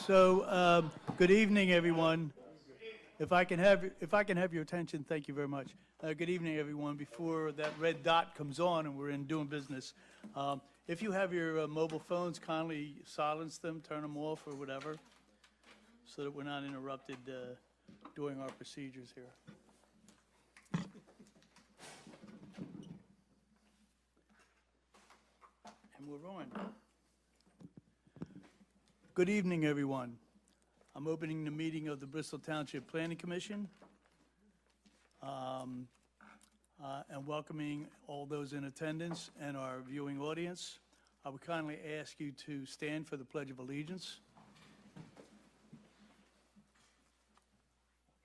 Good evening, everyone. If I can have your attention, thank you very much. Good evening, everyone. Before that red dot comes on and we're in doing business, if you have your mobile phones, kindly silence them, turn them off or whatever, so that we're not interrupted during our procedures here. And we're on. Good evening, everyone. I'm opening the meeting of the Bristol Township Planning Commission and welcoming all those in attendance and our viewing audience. I would kindly ask you to stand for the Pledge of Allegiance.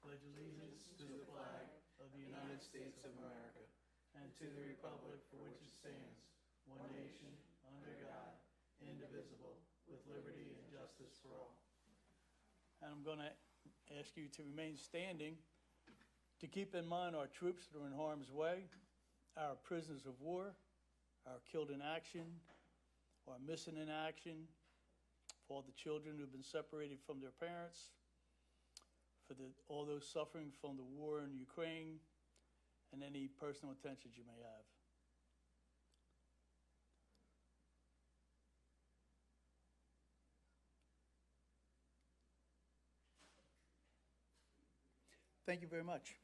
Pledge allegiance to the flag of the United States of America and to the republic for which it stands, one nation, under God, indivisible, with liberty and justice for all. And I'm going to ask you to remain standing, to keep in mind our troops that are in harm's way, our prisoners of war, our killed in action, or missing in action, for all the children who've been separated from their parents, for all those suffering from the war in Ukraine, and any personal intentions you may have. Thank you very much.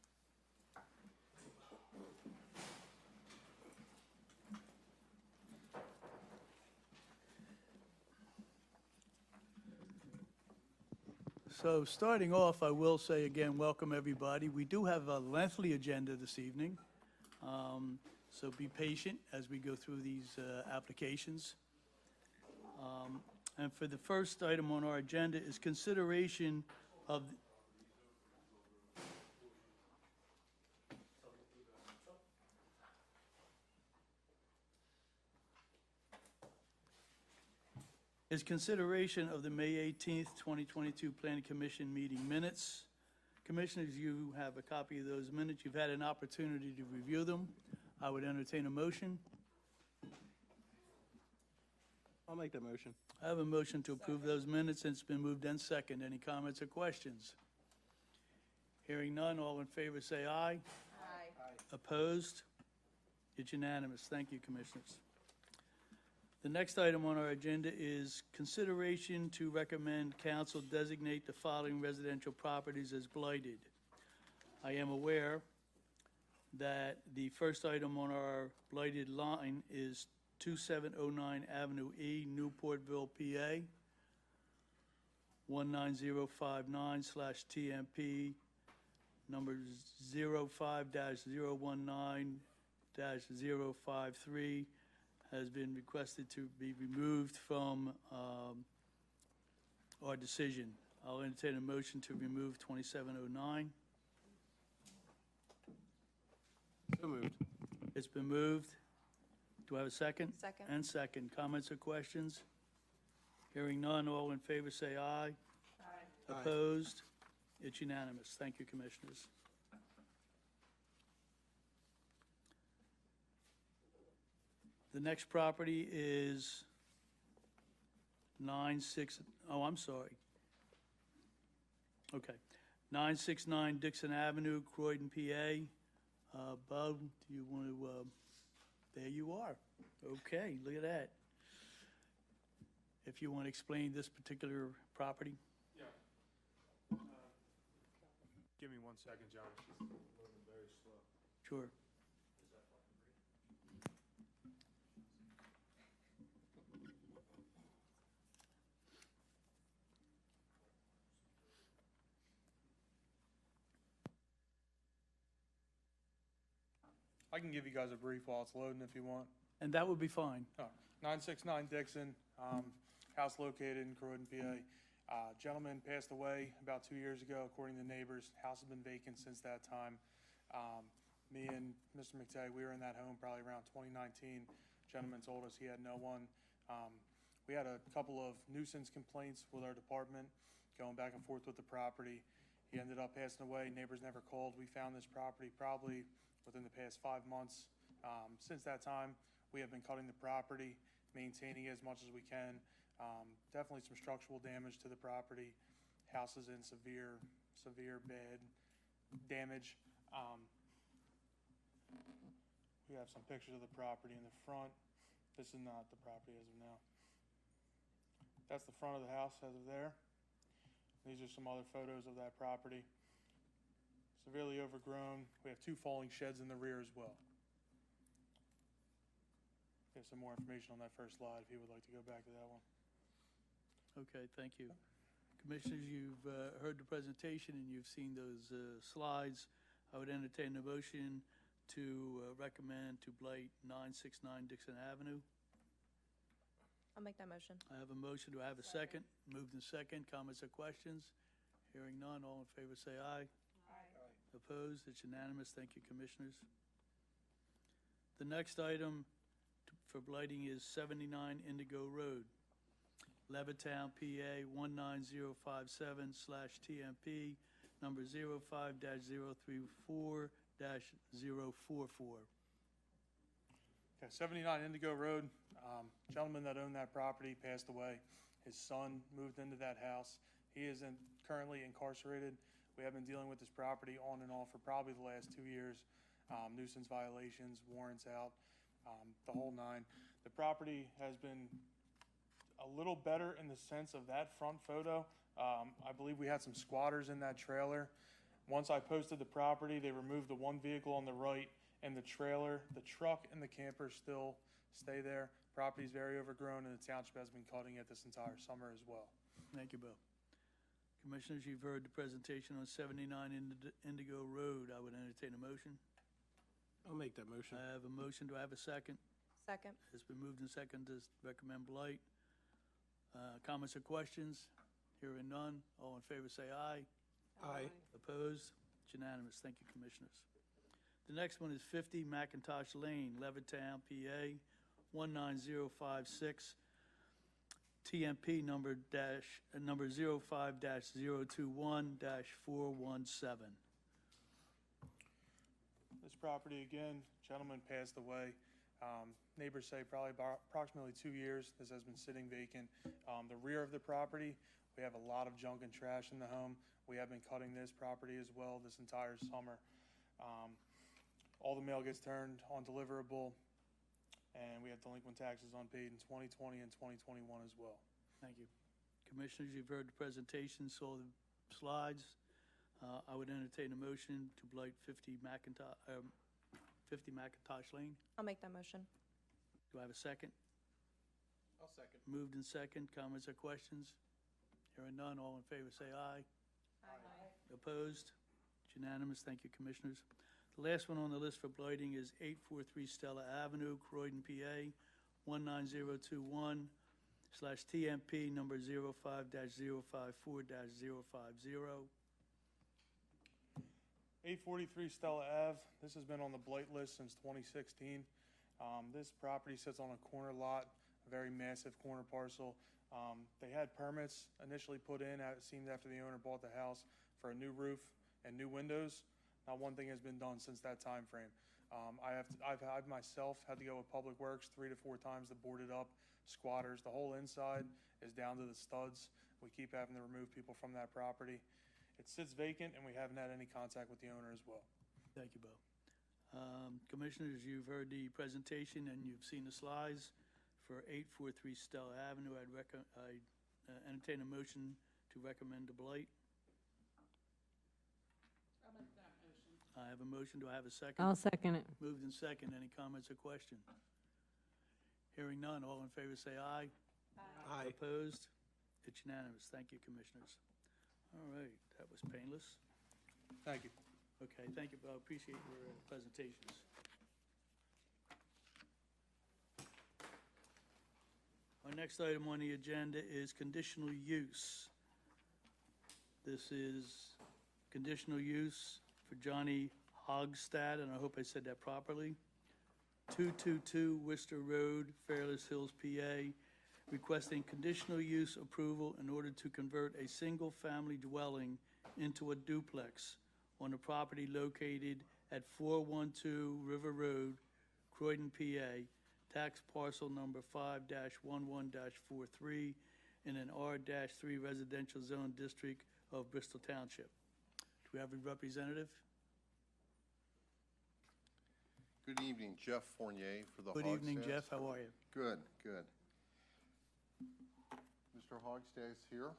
So starting off, I will say again, welcome everybody. We do have a lengthy agenda this evening, so be patient as we go through these applications. And for the first item on our agenda is consideration of the May 18th, 2022 Planning Commission meeting minutes. Commissioners, you have a copy of those minutes. You've had an opportunity to review them. I would entertain a motion. I'll make that motion. I have a motion to approve those minutes, and it's been moved and second. Any comments or questions? Hearing none, all in favor say aye. Aye. Opposed? It's unanimous. Thank you, Commissioners. The next item on our agenda is consideration to recommend council designate the following residential properties as blighted. I am aware that the first item on our blighted line is 2709 Avenue E, Newportville, PA, 19059/TMP, number 05-019-053, has been requested to be removed from our decision. I'll entertain a motion to remove 2709. So moved. It's been moved. Do I have a second? Second. And second. Comments or questions? Hearing none, all in favor say aye. Aye. Opposed? It's unanimous. Thank you, Commissioners. The next property is 969 Dixon Avenue, Croydon, PA. Bub, do you want to, there you are. Okay, look at that. If you want to explain this particular property. Yeah. Give me 1 second, John. She's moving very slow. Sure. I can give you guys a brief while it's loading if you want. And that would be fine. 969 Dixon, house located in Croydon, PA. Gentleman passed away about 2 years ago, according to neighbors. House has been vacant since that time. Me and Mr. McTagg, we were in that home probably around 2019. Gentleman told us he had no one. We had a couple of nuisance complaints with our department, going back and forth with the property. He ended up passing away. Neighbors never called. We found this property probably within the past 5 months. Since that time, we have been cutting the property, maintaining it as much as we can. Definitely some structural damage to the property. House is in severe bad damage. We have some pictures of the property in the front. This is not the property as of now. That's the front of the house as of there. These are some other photos of that property. Severely overgrown. We have 2 falling sheds in the rear as well. We have some more information on that first slide if you would like to go back to that one. Okay, thank you. Commissioners, you've heard the presentation and you've seen those slides. I would entertain a motion to recommend to blight 969 Dixon Avenue. I'll make that motion. I have a motion. Do I have a second? Moved in second. Comments or questions? Hearing none. All in favor say aye. Aye. Opposed? It's unanimous. Thank you, Commissioners. The next item for blighting is 79 Indigo Road, Levittown, PA 19057/TMP number 05-034-044. Okay, 79 Indigo Road. Gentleman that owned that property passed away. His son moved into that house. He is currently incarcerated. We have been dealing with this property on and off for probably the last 2 years. Nuisance violations, warrants out, the whole nine. The property has been a little better in the sense of that front photo. I believe we had some squatters in that trailer. Once I posted the property, they removed the one vehicle on the right and the trailer. The truck and the camper still stay there. Property's very overgrown and the township has been cutting it this entire summer as well. Thank you, Bill. Commissioners, you've heard the presentation on 79 Indigo Road. I would entertain a motion. I'll make that motion. I have a motion. Do I have a second? Second. It's been moved and seconded to recommend blight. Comments or questions? Hearing none. All in favor say aye. Aye. Opposed? It's unanimous. Thank you, Commissioners. The next one is 50 McIntosh Lane, Levittown, PA 19056, TMP number 05-021-417. This property, again, gentleman passed away. Neighbors say probably approximately 2 years. This has been sitting vacant. The rear of the property, we have a lot of junk and trash in the home. We have been cutting this property as well this entire summer. All the mail gets turned on deliverable, and we have delinquent taxes unpaid in 2020 and 2021 as well. Thank you. Commissioners, you've heard the presentation, saw the slides. I would entertain a motion to blight 50 McIntosh Lane. I'll make that motion. Do I have a second? I'll second. Moved in second. Comments or questions? Hearing none. All in favor say aye. Aye. Opposed? It's unanimous. Thank you, Commissioners. The last one on the list for blighting is 843 Stella Avenue, Croydon, PA 19021/TMP number 05-054-050. 843 Stella Ave. This has been on the blight list since 2016. This property sits on a corner lot, a very massive corner parcel. They had permits initially put in, it seemed after the owner bought the house, for a new roof and new windows. Not one thing has been done since that time frame. I've myself had to go with Public Works 3 to 4 times to board it up. Squatters, the whole inside is down to the studs. We keep having to remove people from that property. It sits vacant, and we haven't had any contact with the owner as well. Thank you, Bo. Commissioners, you've heard the presentation and you've seen the slides for 843 Stella Avenue. I'd entertain a motion to recommend a blight. I'll make that motion. I have a motion. Do I have a second? I'll second it. Moved in second. Any comments or questions? Hearing none. All in favor say aye. Aye. Opposed? It's unanimous. Thank you, Commissioners. All right, that was painless. Thank you. Okay, thank you, Bo. Appreciate your presentations. Our next item on the agenda is conditional use. This is conditional use for Johnny Hogstad, and I hope I said that properly. 222 Worcester Road, Fairless Hills, PA, requesting conditional use approval in order to convert a single-family dwelling into a duplex on a property located at 412 River Road, Croydon, PA, tax parcel number 5-11-43 in an R-3 residential zone district of Bristol Township. Do we have a representative? Good evening, Jeff Fournier for the Good evening, Hogstads. Jeff. How are you? Good, good. Mr. Hogstad's here.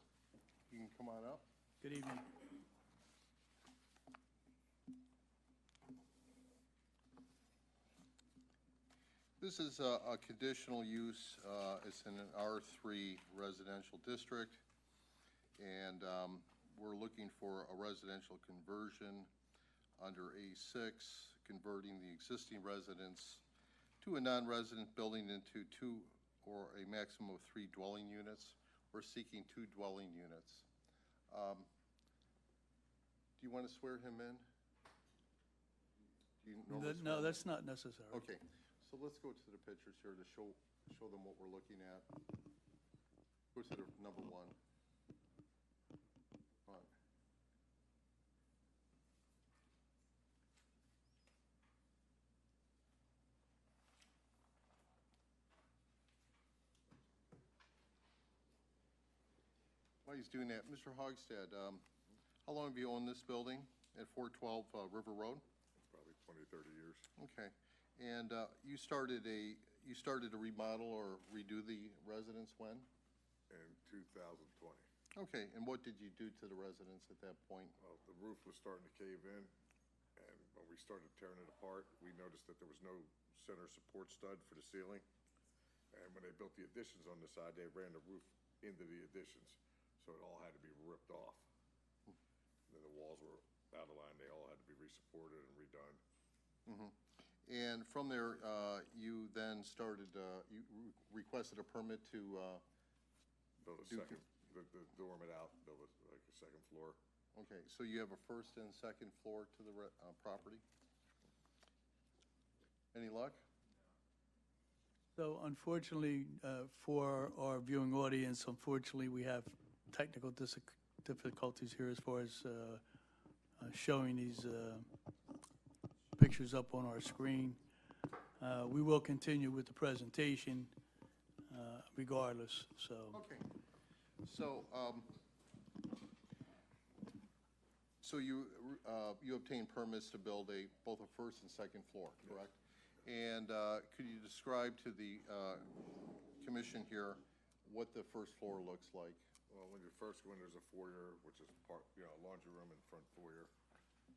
You can come on up. Good evening. This is a conditional use. It's in an R3 residential district, and we're looking for a residential conversion under A6, converting the existing residence to a non-resident building into 2 or a maximum of 3 dwelling units. We're seeking 2 dwelling units. Do you want to swear him in? Do you normally swear No, him in? that's not necessary. Okay, so let's go to the pictures here to show them what we're looking at. Go to the number 1. Right. While he's doing that, Mr. Hogstad, how long have you owned this building at 412 River Road? Probably 20, 30 years. Okay, and you started a remodel or redo the residence when? In 2020. Okay, and what did you do to the residence at that point? Well, the roof was starting to cave in, and when we started tearing it apart, we noticed that there was no center support stud for the ceiling. And when they built the additions on the side, they ran the roof into the additions, so it all had to be ripped off. And then the walls were out of line, they all had to be resupported and redone. And from there, you then started, you requested a permit to, Built a Do- second, the dormer out, built like a second floor. okay, so you have a first and second floor to the property? Any luck? So unfortunately, for our viewing audience, unfortunately, we have technical difficulties here as far as showing these pictures up on our screen. We will continue with the presentation regardless, so. Okay, so, so you obtained permits to build both a first and second floor, correct? And could you describe to the commission here what the first floor looks like? Well, when you first go in, there's a foyer, which is part, laundry room and front foyer.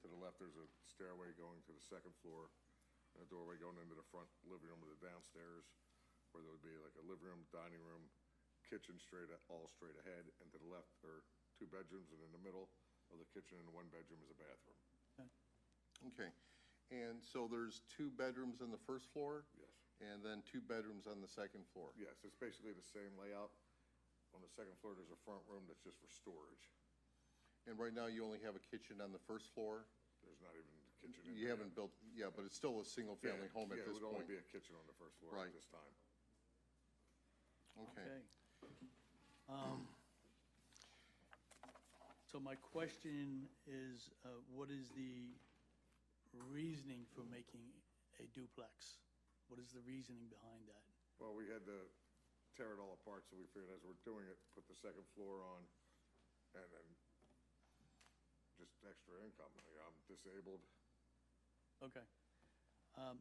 To the left, there's a stairway going to the second floor, and a doorway going into the front living room with the downstairs, where there would be like a living room, dining room, kitchen all straight ahead, and to the left are 2 bedrooms, and in the middle of the kitchen and 1 bedroom is a bathroom. Okay, and so there's 2 bedrooms on the first floor? Yes. And then 2 bedrooms on the second floor? Yes, it's basically the same layout. On the second floor, there's a front room that's just for storage. And right now, you only have a kitchen on the first floor? There's not even a kitchen in You there. haven't built, yeah, but it's still a single-family home at this Yeah, it would only point? be a kitchen on the first floor Right. at this time. Okay. So my question is, what is the reasoning for making a duplex? What is the reasoning behind that? Well, we had to tear it all apart, so we figured as we're doing it, put the second floor on, and then just extra income. I'm disabled. Okay.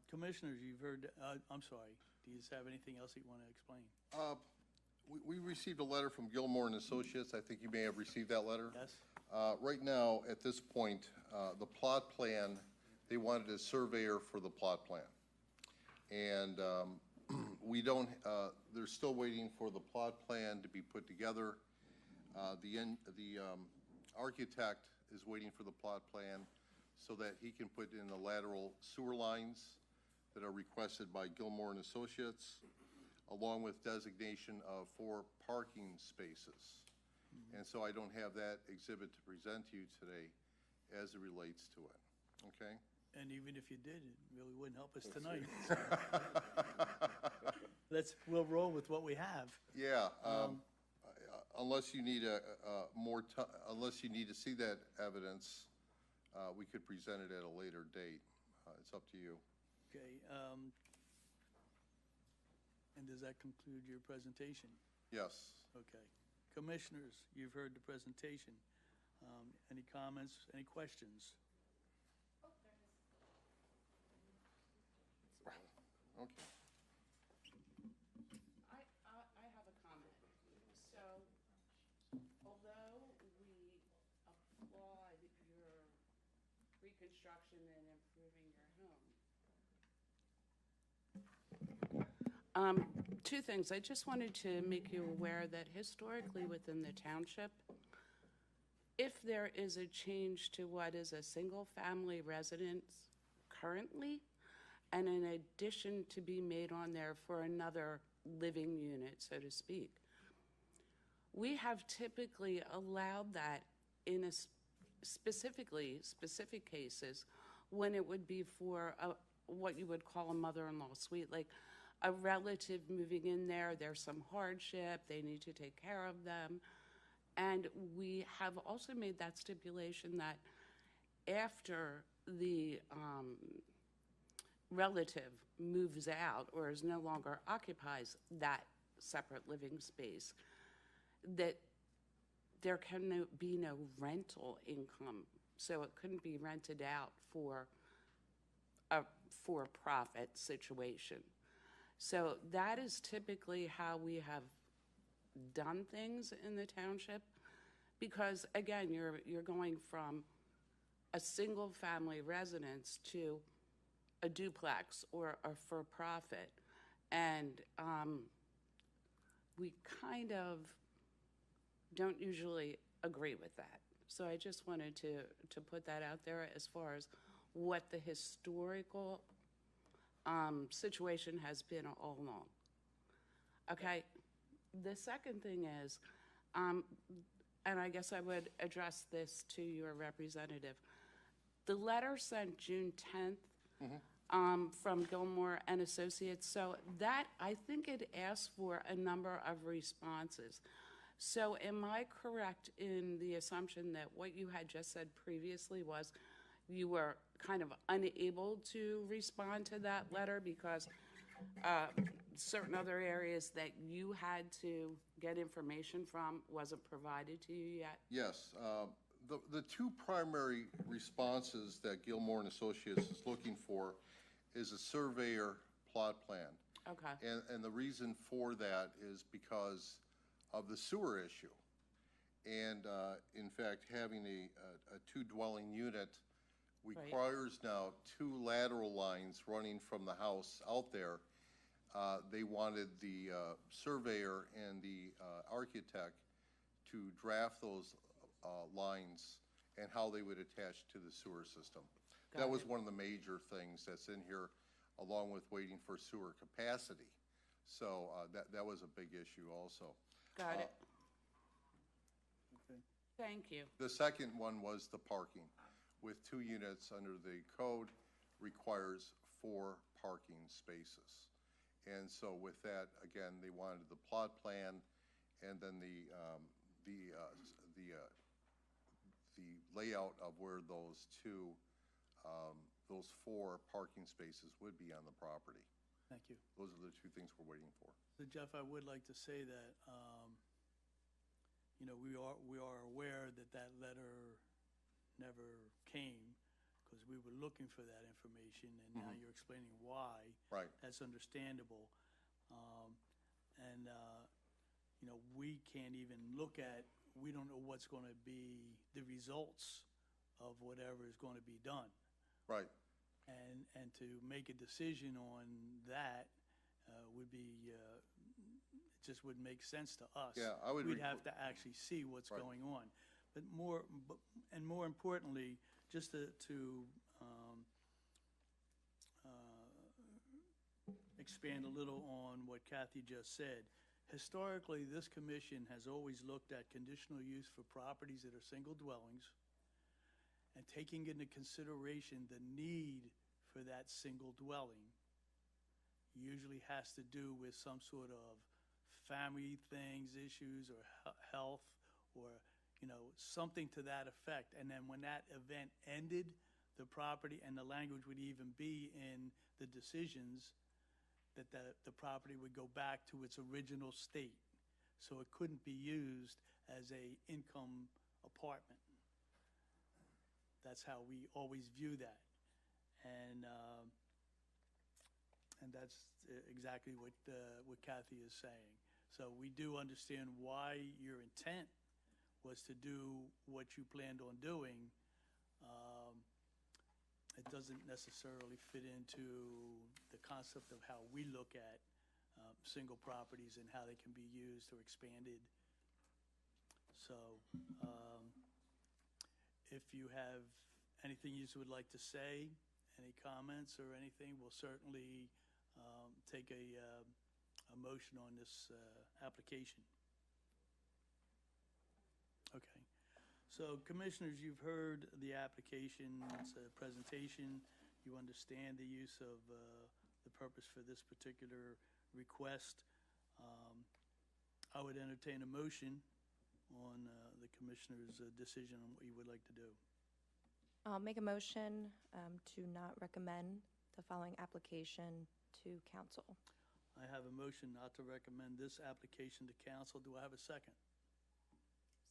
Commissioners, you've heard, I'm sorry, do you have anything else that you want to explain? We received a letter from Gilmore and Associates. I think you may have received that letter. Yes? Right now, at this point, the plot plan, they wanted a surveyor for the plot plan. And we don't, they're still waiting for the plot plan to be put together. The architect is waiting for the plot plan so that he can put in the lateral sewer lines that are requested by Gilmore and Associates, along with designation of 4 parking spaces. And so I don't have that exhibit to present to you today as it relates to it, okay? And even if you did, it really wouldn't help us tonight. We'll roll with what we have. Yeah, unless you need unless you need to see that evidence, we could present it at a later date. It's up to you. Okay, And does that conclude your presentation? Yes. Okay. Commissioners, you've heard the presentation. Any comments, any questions? Okay. I have a comment. So, although we applaud your reconstruction and improving your home, two things. I just wanted to make you aware that historically within the township, if there is a change to what is a single-family residence currently, and an addition to be made on there for another living unit, so to speak, we have typically allowed that in specific cases when it would be for what you would call a mother-in-law suite, like a relative moving in there, there's some hardship, they need to take care of them. And we have also made that stipulation that after the relative moves out or is no longer occupies that separate living space, that there can be no rental income. So it couldn't be rented out for a for-profit situation. So that is typically how we have done things in the township, because again, you're going from a single-family residence to a duplex or a for-profit, and we kind of don't usually agree with that. So I just wanted to put that out there as far as what the historical situation has been all along. Okay, the second thing is, and I guess I would address this to your representative. The letter sent June 10th from Gilmore and Associates, so that, I think it asked for a number of responses. So am I correct in the assumption that what you had just said previously was you were kind of unable to respond to that letter because certain other areas that you had to get information from wasn't provided to you yet? Yes. The two primary responses that Gilmore and Associates is looking for is a surveyor plot plan. Okay. And the reason for that is because of the sewer issue. And in fact, having a two-dwelling unit requires now two lateral lines running from the house out there. They wanted the surveyor and the architect to draft those lines and how they would attach to the sewer system. That was one of the major things that's in here, along with waiting for sewer capacity. So that was a big issue also. Got it. Okay. Thank you. The second one was the parking. With 2 units under the code, requires 4 parking spaces. And so with that, again, they wanted the plot plan and then the layout of where those 4 parking spaces would be on the property. Thank you. Those are the 2 things we're waiting for. So Jeff, I would like to say that, we are aware that that letter never came because we were looking for that information, and now you're explaining why. Right. That's understandable. We can't even look at, we don't know what's going to be the results of whatever is going to be done. Right. And to make a decision on that would be, it just wouldn't make sense to us. Yeah, I would. We'd have to actually see what's Right. going on. But more importantly, just to expand a little on what Kathy just said. Historically, this commission has always looked at conditional use for properties that are single dwellings and taking into consideration the need for that single dwelling usually has to do with some sort of family things, issues, or health, or something to that effect. And then when that event ended, the property and the language would even be in the decisions that the property would go back to its original state. So it couldn't be used as a income apartment. That's how we always view that. And that's exactly what Kathy is saying. So we do understand why your intent was to do what you planned on doing. It doesn't necessarily fit into the concept of how we look at single properties and how they can be used or expanded. So if you have anything you would like to say, any comments or anything, we'll certainly take a motion on this application. Okay. So commissioners, you've heard the application, it's a presentation. You understand the use of the purpose for this particular request. I would entertain a motion on the commissioner's decision on what you would like to do. I'll make a motion to not recommend the following application to council. I have a motion not to recommend this application to council. Do I have a second?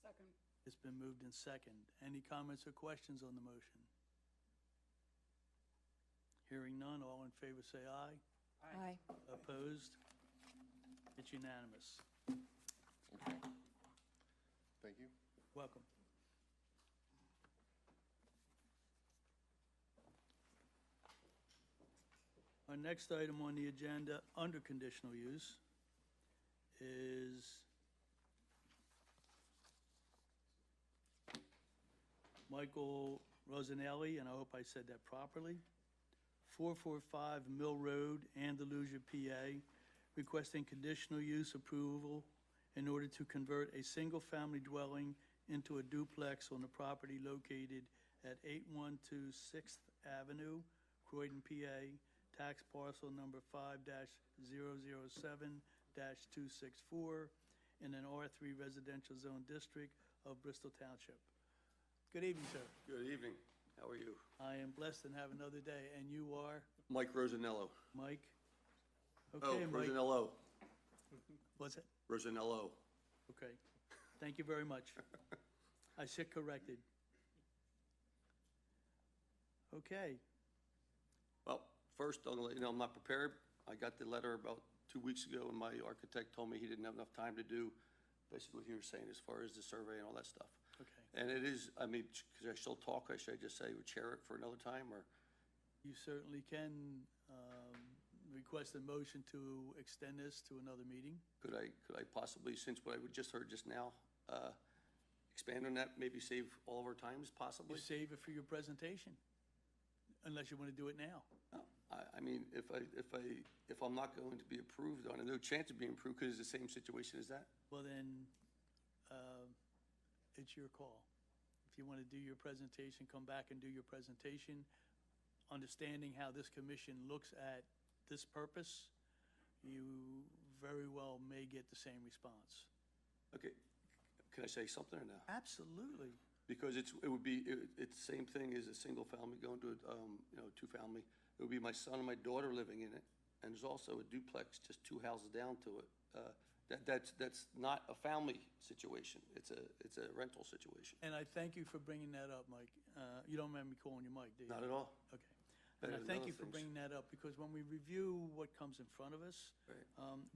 Second. It's been moved in second. Any comments or questions on the motion? Hearing none, all in favor say aye. Aye. Opposed? It's unanimous. Okay. Thank you. Welcome. Our next item on the agenda, under conditional use, is Michael Rosanelli, and I hope I said that properly, 445 Mill Road, Andalusia, PA, requesting conditional use approval in order to convert a single-family dwelling into a duplex on the property located at 812 6th Avenue, Croydon, PA, tax parcel number 5-007-264 in an R3 residential zone district of Bristol Township. Good evening, sir. Good evening. How are you? I am blessed and have another day. And you are Mike Rosanello. Mike? Oh, Okay, Mike. Rosanello. What's it? Rosanello. Okay. Thank you very much. I sit corrected. Okay. Well, first, I'm gonna let you know I'm not prepared. I got the letter about 2 weeks ago, and my architect told me he didn't have enough time to do basically what he was saying as far as the survey and all that stuff. Okay. And it is, I mean, could I still talk, or should I just say we chair it for another time, or? You certainly can request a motion to extend this to another meeting. Could I possibly, since what I just heard just now, expand on that, maybe save all of our times possibly? You save it for your presentation, unless you want to do it now. No, I mean, if I'm not going to be approved on it, no chance of being approved because it's the same situation as that? Well, then, it's your call. If you want to do your presentation, come back and do your presentation, understanding how this commission looks at this purpose, you very well may get the same response. Okay, can I say something or no? Absolutely. Because it's the same thing as a single family going to a, two-family. It would be my son and my daughter living in it, and there's also a duplex just 2 houses down to it. That's not a family situation. It's a rental situation. And I thank you for bringing that up, Mike. You don't mind me calling you Mike, do you? Not at all. Okay. And I Better than thank other you for things. bringing that up, because when we review what comes in front of us, Right.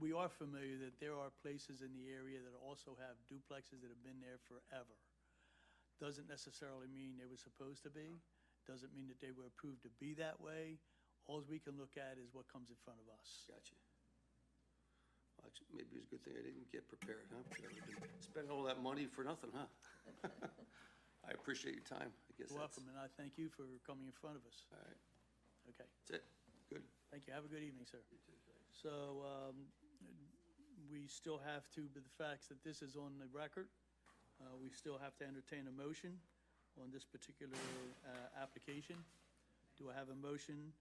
we are familiar that there are places in the area that also have duplexes that have been there forever. Doesn't necessarily mean they were supposed to be. Doesn't mean that they were approved to be that way. All we can look at is what comes in front of us. Gotcha. Well, actually, maybe it's a good thing I didn't get prepared, huh? Spend all that money for nothing, huh? I appreciate your time. I guess You're that's, welcome, and I thank you for coming in front of us. all right. Okay. That's it. Good. Thank you. Have a good evening, sir. So we still have to, but the facts that this is on the record, we still have to entertain a motion on this particular application. Do I have a motion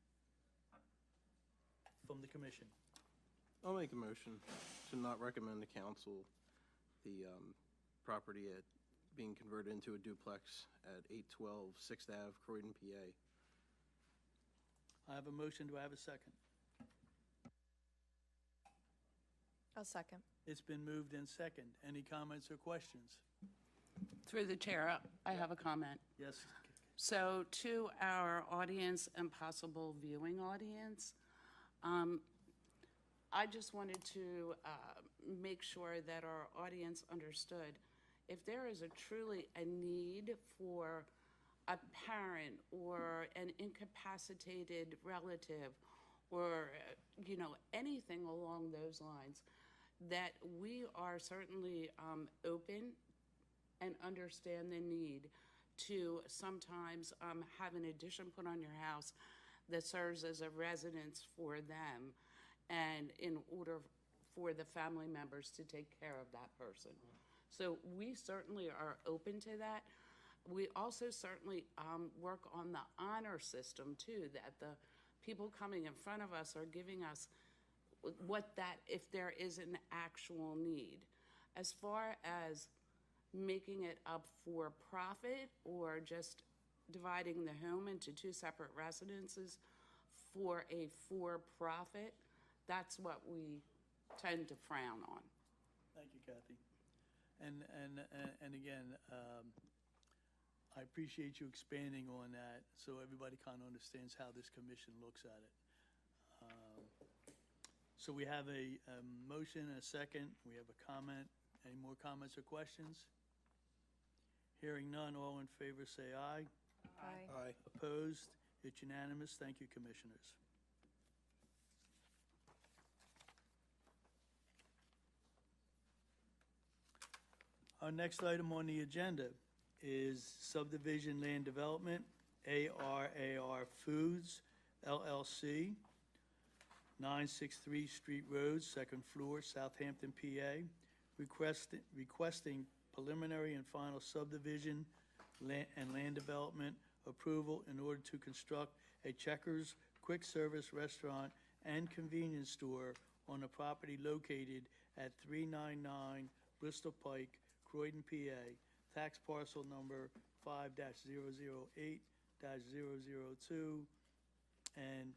from the commission? I'll make a motion to not recommend to council the property being converted into a duplex at 812 6th Ave, Croydon, PA. I have a motion. Do I have a second? I'll second. It's been moved in second. Any comments or questions? Through the chair, I have a comment. Yes, So to our audience and possible viewing audience, I just wanted to make sure that our audience understood, if there is a truly a need for a parent or an incapacitated relative or, anything along those lines, that we are certainly open and understand the need to sometimes have an addition put on your house that serves as a residence for them, and in order for the family members to take care of that person. So we certainly are open to that. We also certainly work on the honor system too, that the people coming in front of us are giving us if there is an actual need. As far as making it up for profit or just dividing the home into two separate residences for a for-profit, that's what we tend to frown on. thank you, Kathy. And again, I appreciate you expanding on that so everybody kind of understands how this commission looks at it. So we have a motion and a second. We have a comment. Any more comments or questions? Hearing none, all in favor say aye. Aye. Aye. Opposed? It's unanimous. Thank you, commissioners. Our next item on the agenda is subdivision land development, ARAR Foods LLC, 963 Street Road, second floor, Southampton, PA, requesting preliminary and final subdivision and land development approval in order to construct a Checkers quick service restaurant and convenience store on a property located at 399 Bristol Pike, Croydon, PA, tax parcel number 5-008-002 and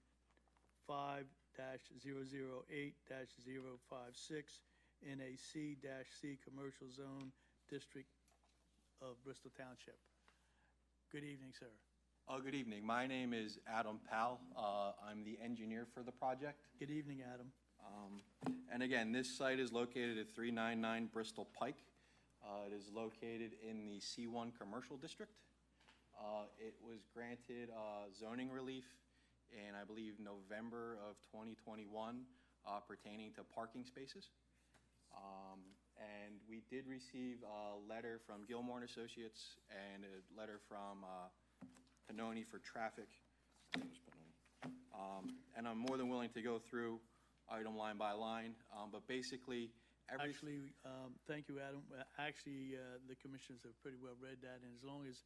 5-008-056 in a C-C Commercial Zone District of Bristol Township. Good evening, sir. Good evening. My name is Adam Powell. I'm the engineer for the project. Good evening, Adam. And again, this site is located at 399 Bristol Pike. It is located in the C1 Commercial District. It was granted zoning relief in, I believe, November of 2021 pertaining to parking spaces. And we did receive a letter from Gilmore & Associates and a letter from Pannoni for traffic. And I'm more than willing to go through item line by line, but basically, Actually, thank you, Adam. Actually, the commissioners have pretty well read that, and as long as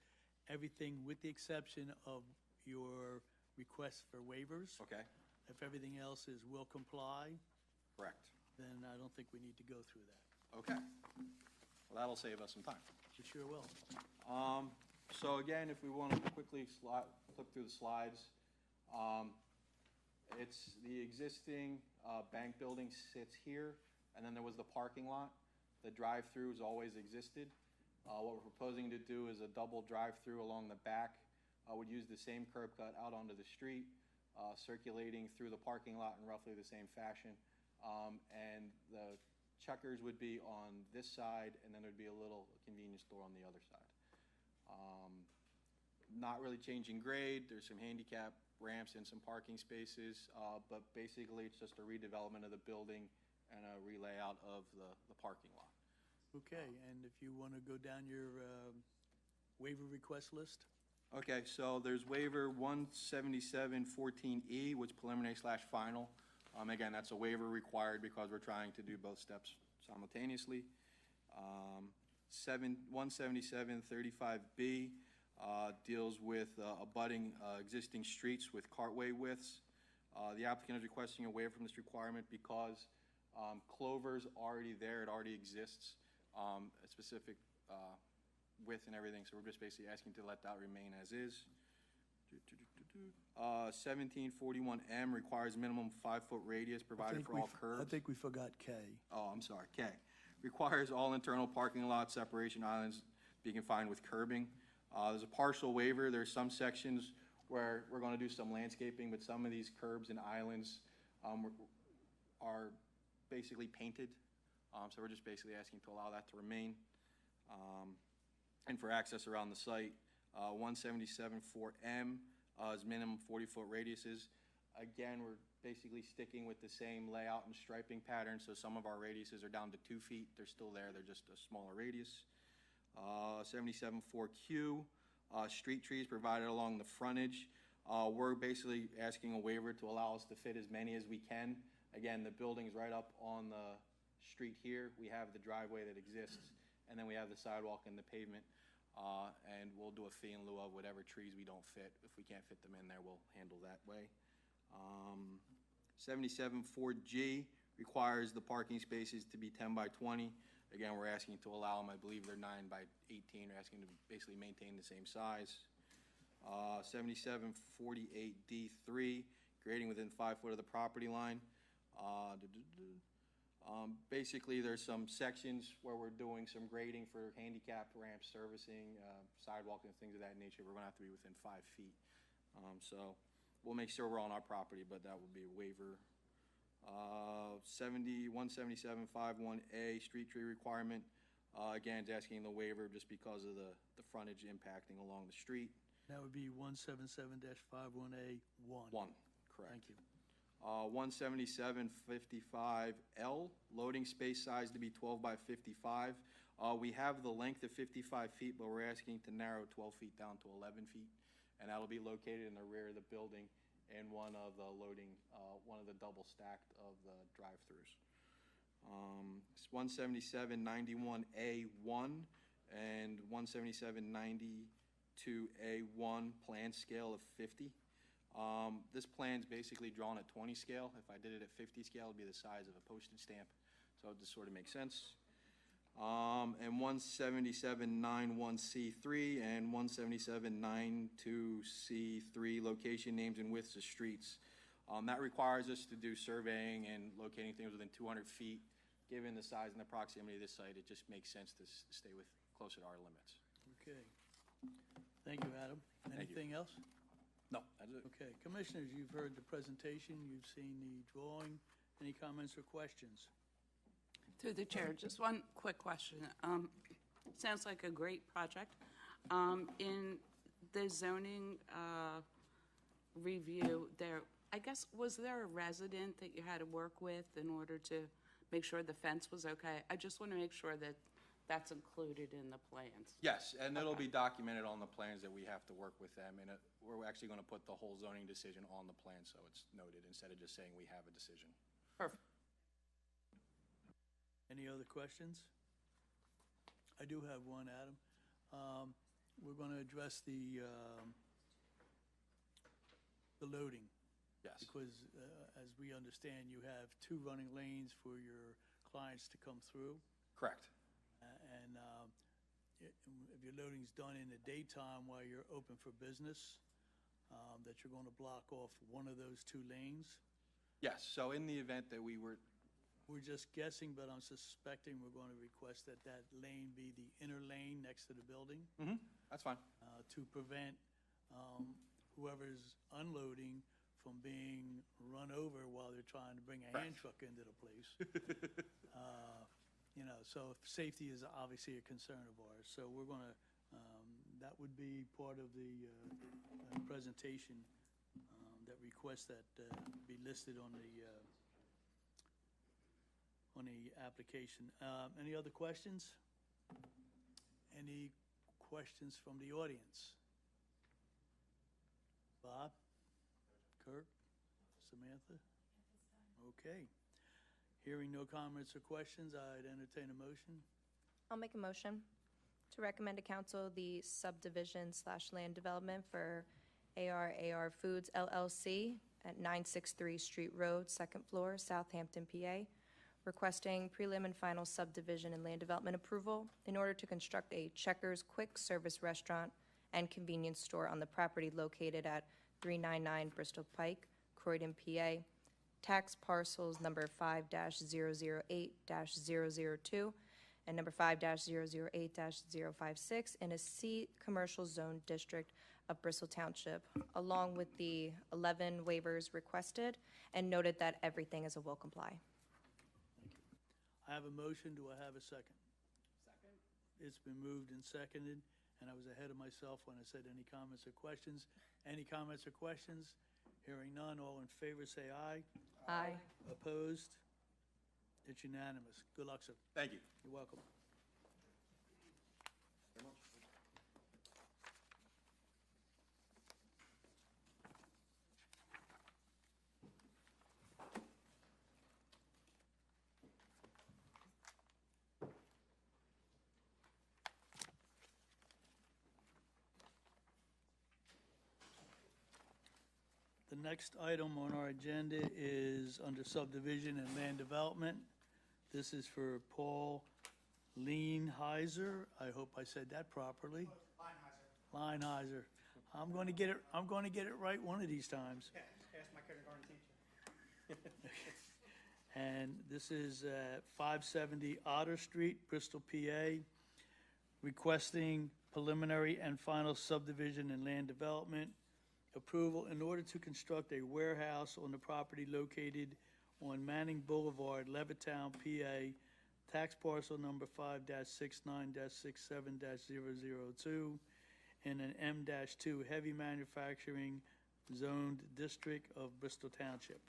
everything, with the exception of your request for waivers, okay, if everything else will comply, correct. then I don't think we need to go through that. Okay. Well, that'll save us some time. You sure will. So again, if we want to quickly flip through the slides, it's the existing bank building sits here, and then there was the parking lot. The drive-through has always existed. What we're proposing to do is a double drive-through along the back. Would use the same curb cut out onto the street, circulating through the parking lot in roughly the same fashion. And the Checkers would be on this side, and then there'd be a little convenience store on the other side. Not really changing grade. There's some handicap ramps and some parking spaces, but basically it's just a redevelopment of the building and a relayout of the parking lot. Okay, and if you want to go down your waiver request list? Okay, so there's waiver 17714E, which preliminary/final. Again, that's a waiver required because we're trying to do both steps simultaneously. 17735B deals with abutting existing streets with cartway widths. The applicant is requesting a waiver from this requirement because Clover's already there, it already exists, a specific width and everything, so we're just basically asking to let that remain as is. 1741M requires minimum 5-foot radius provided for all curbs. I think we forgot K. Oh, I'm sorry, K. Requires all internal parking lot separation islands be confined with curbing. There's a partial waiver. There's some sections where we're gonna do some landscaping, but some of these curbs and islands, are basically painted. So we're just basically asking to allow that to remain. And for access around the site, 177-4M is minimum 40-foot radiuses. Again, we're basically sticking with the same layout and striping pattern, so some of our radiuses are down to 2 feet. They're still there, they're just a smaller radius. 77-4Q, street trees provided along the frontage. We're basically asking a waiver to allow us to fit as many as we can. Again, the building's right up on the street here. We have the driveway that exists, and then we have the sidewalk and the pavement. And we'll do a fee in lieu of whatever trees we don't fit. If we can't fit them in there, we'll handle that way. 77-4G requires the parking spaces to be 10 by 20. Again, we're asking to allow them, I believe they're 9 by 18. We're asking to basically maintain the same size. 77-48D3, grading within 5 foot of the property line. Basically, there's some sections where we're doing some grading for handicapped ramps, servicing, sidewalk and things of that nature. We're gonna have to be within 5 feet. So we'll make sure we're on our property, but that would be a waiver. 177-51A, street tree requirement. Again, it's asking the waiver just because of the frontage impacting along the street. That would be 177-51A1. 1, correct. Thank you. 177-55L, loading space size to be 12 by 55. We have the length of 55 feet, but we're asking to narrow 12 feet down to 11 feet. And that'll be located in the rear of the building in one of the double stacked of the drive-throughs. 177-91A1 and 177-92A1, plan scale of 50. This plan's basically drawn at 20 scale. If I did it at 50 scale, it'd be the size of a postage stamp. So it just sort of makes sense. And 177-91C3 and 177-92C3, location, names, and widths of streets. That requires us to do surveying and locating things within 200 feet. Given the size and the proximity of this site, it just makes sense to stay closer to our limits. Okay. Thank you, Adam. Anything else? No, that's it. Okay, Commissioners, you've heard the presentation, you've seen the drawing. Any comments or questions? Through the chair, just one quick question. Sounds like a great project. In the zoning review there, I guess, was there a resident that you had to work with in order to make sure the fence was okay? I just want to make sure that that's included in the plans. Yes, and it'll be documented on the plans that we have to work with them, and we're actually going to put the whole zoning decision on the plan, so it's noted, instead of just saying we have a decision. Perfect. Any other questions? I do have one, Adam. We're going to address the loading. Yes. Because as we understand, you have 2 running lanes for your clients to come through. Correct. And if your loading's done in the daytime while you're open for business, that you're going to block off one of those 2 lanes. Yes, so in the event that we're just guessing, but I'm suspecting we're going to request that lane be the inner lane next to the building. That's fine. To prevent whoever's unloading from being run over while they're trying to bring a hand truck into the place. You know, so safety is obviously a concern of ours. So we're going to, that would be part of the presentation that requests that be listed on the application. Any other questions? Any questions from the audience? Bob? Kirk? Samantha? Okay. Hearing no comments or questions, I'd entertain a motion. I'll make a motion to recommend to council the subdivision/land development for AR Foods LLC at 963 Street Road, 2nd floor, Southampton, PA, requesting prelim and final subdivision and land development approval in order to construct a Checkers quick service restaurant and convenience store on the property located at 399 Bristol Pike, Croydon, PA, tax parcels number 5-008-002 and number 5-008-056 in a C Commercial Zone District of Bristol Township, along with the 11 waivers requested, and noted that everything is a will comply. I have a motion. Do I have a second? Second. It's been moved and seconded, and I was ahead of myself when I said any comments or questions. Any comments or questions? Hearing none, all in favor say aye. Aye. Opposed? It's unanimous. Good luck, sir. Thank you. You're welcome. The next item on our agenda is under subdivision and land development. This is for Paul Leinheiser. I hope I said that properly. Leinheiser. I'm going to get it right one of these times. Ask my kindergarten teacher. And this is 570 Otter Street, Bristol, PA, requesting preliminary and final subdivision and land development approval in order to construct a warehouse on the property located on Manning Boulevard, Levittown, PA, tax parcel number 5-69-67-002, in an M-2 heavy manufacturing zoned district of Bristol Township.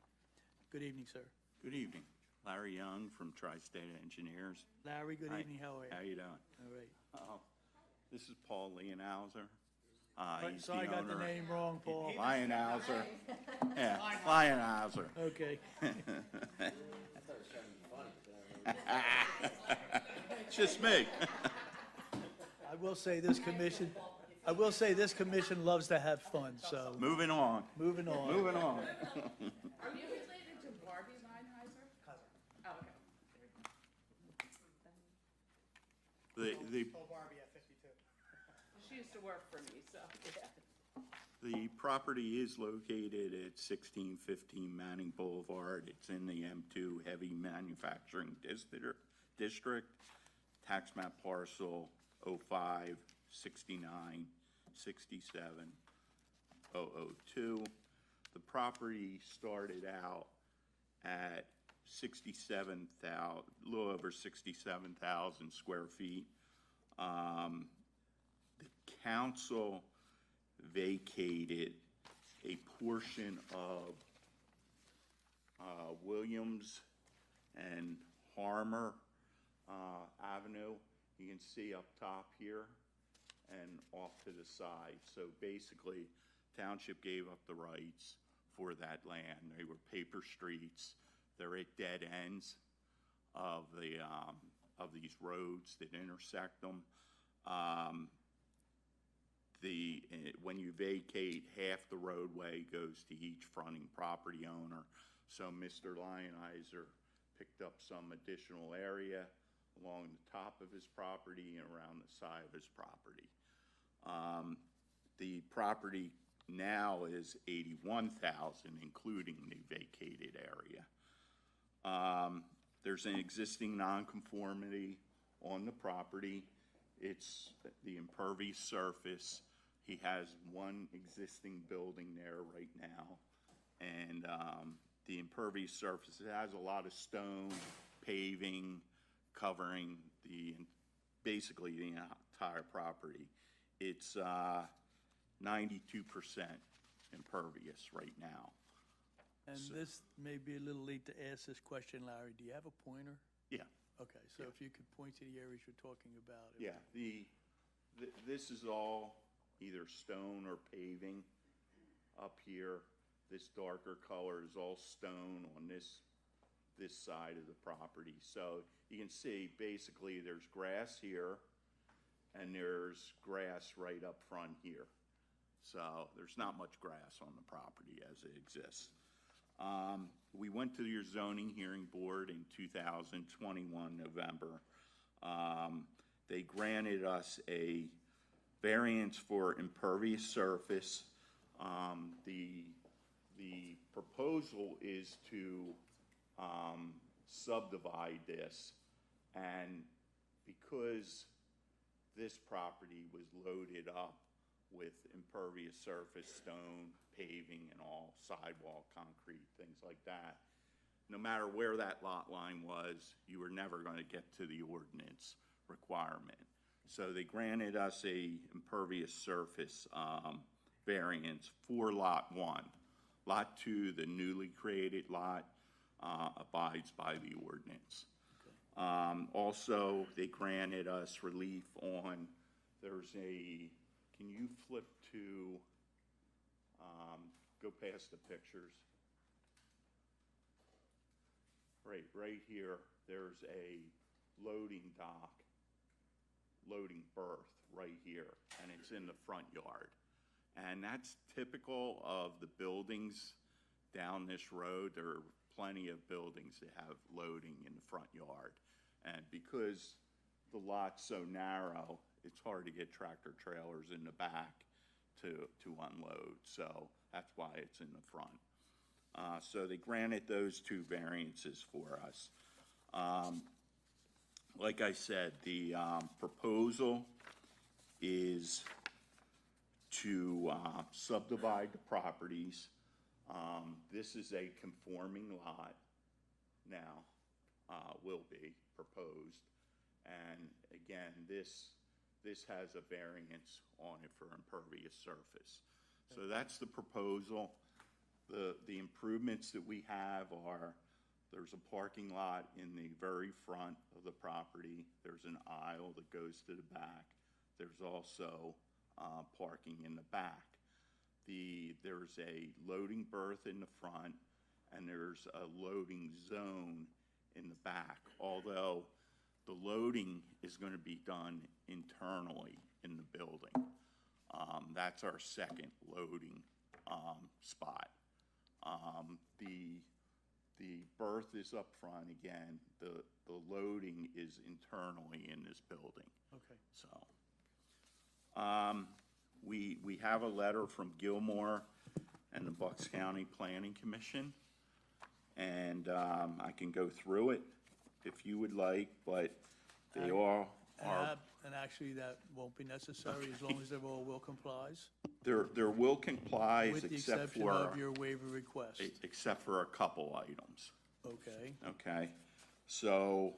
Good evening, sir. Good evening. Larry Young from Tri-State Engineers. Larry, good Hi. evening. How are you? How you doing? All right. This is Paul Leinhauser. He's Sorry, I got the owner- name wrong, Paul. Leinhauser. Yeah, Leinhauser. Okay. It's just me. I will say this commission loves to have fun, so Moving on. moving on. Moving on. Are you related to Barbie Leinheiser? Oh, okay. The Told Barbie at 52. She used to work for me, so, yeah. The property is located at 1615 Manning Boulevard. It's in the M2 Heavy Manufacturing District, tax map parcel 05 69 67 002. The property started out at 67,000, a little over 67,000 square feet. The council vacated a portion of Williams and Harmer Avenue. You can see up top here and off to the side. So basically, township gave up the rights for that land. They were paper streets. They're at dead ends of these roads that intersect them. When you vacate, half the roadway goes to each fronting property owner. So Mr. Leinheiser picked up some additional area along the top of his property and around the side of his property. The property now is 81,000, including the vacated area. There's an existing nonconformity on the property. It's the impervious surface. He has one existing building there right now. And the impervious surface, it has a lot of stone, paving, covering basically the entire property. It's 92% impervious right now. And this may be a little late to ask this question, Larry. Do you have a pointer? Yeah. Okay, so if you could point to the areas you're talking about. Yeah, this is all either stone or paving up here. This darker color is all stone on this side of the property. So you can see basically there's grass here and there's grass right up front here. So there's not much grass on the property as it exists. We went to your zoning hearing board in 2021, November. They granted us a variance for impervious surface The proposal is to subdivide this, and because this property was loaded up with impervious surface, stone, paving, and all, sidewalk, concrete, things like that, no matter where that lot line was, you were never going to get to the ordinance requirement. So they granted us a impervious surface variance for Lot 1. Lot 2, the newly created lot, abides by the ordinance. Also, they granted us relief on, can you flip to, go past the pictures. Right here, there's a loading dock, loading berth right here, and it's in the front yard. And that's typical of the buildings down this road. There are plenty of buildings that have loading in the front yard. And because the lot's so narrow, it's hard to get tractor trailers in the back to unload. So that's why it's in the front. So they granted those two variances for us. Like I said, the proposal is to subdivide the properties. This is a conforming lot now, will be proposed. And again, this has a variance on it for impervious surface. So that's the proposal. The improvements that we have are, there's a parking lot in the very front of the property. There's an aisle that goes to the back. There's also parking in the back. There's a loading berth in the front, and there's a loading zone in the back, although the loading is going to be done internally in the building. That's our second loading spot. The berth is up front again. The loading is internally in this building. Okay. So, we have a letter from Gilmore and the Bucks County Planning Commission, and I can go through it if you would like, but they all are. And actually, that won't be necessary as long as they're all will complies? There will complies With the except exception for, of your waiver request? except for a couple items. Okay. Okay, so,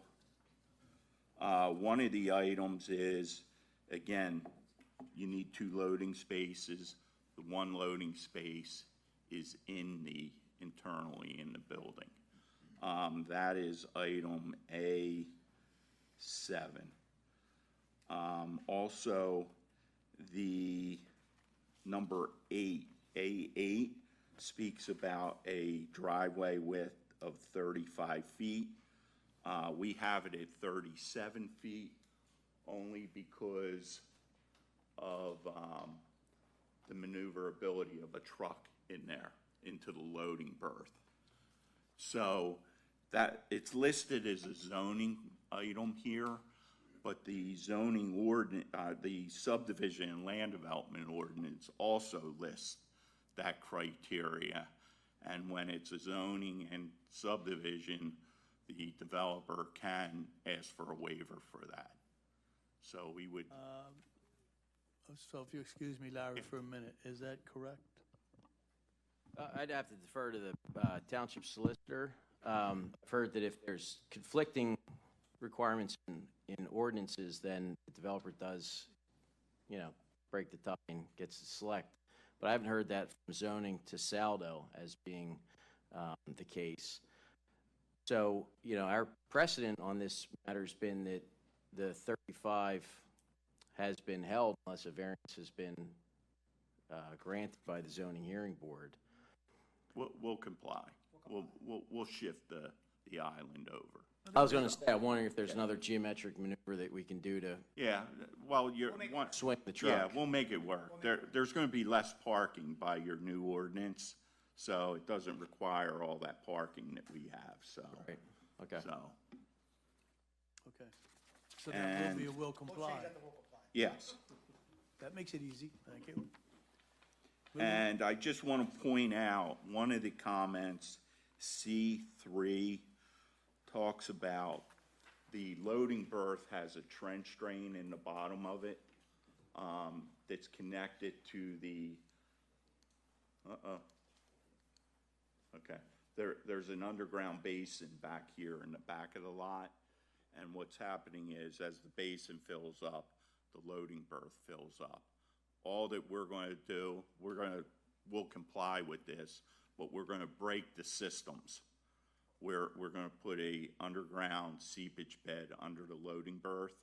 one of the items is, again, you need two loading spaces. The one loading space is internally in the building. That is item A7. Also, the number 8, A8, speaks about a driveway width of 35 feet. We have it at 37 feet only because of the maneuverability of a truck in there into the loading berth. So that it's listed as a zoning item here, but the zoning ordinance, the subdivision and land development ordinance also lists that criteria. And when it's a zoning and subdivision, the developer can ask for a waiver for that. So we would. So if you excuse me, Larry, for a minute, is that correct? I'd have to defer to the township solicitor. I've heard that if there's conflicting requirements in ordinances, then the developer does, break the tie and gets to select. But I haven't heard that from zoning to Saldo as being the case. So, our precedent on this matter has been that the 35 has been held unless a variance has been granted by the zoning hearing board. We'll comply. We'll shift the island over. I was going to say, I'm wondering if there's another geometric maneuver that we can do to Yeah, well, swing the truck. yeah, we'll make it work. There's going to be less parking by your new ordinance, so it doesn't require all that parking that we have, so. Right, okay. So, Okay. So that will be a will We'll comply. change that to will comply. yes. That makes it easy. Thank you. And I just want to point out, one of the comments, C3, talks about the loading berth has a trench drain in the bottom of it that's connected to the, okay. There's an underground basin back here in the back of the lot, and what's happening is as the basin fills up, the loading berth fills up. All that we're going to do, we'll comply with this, but we're going to break the systems. We're going to put a underground seepage bed under the loading berth,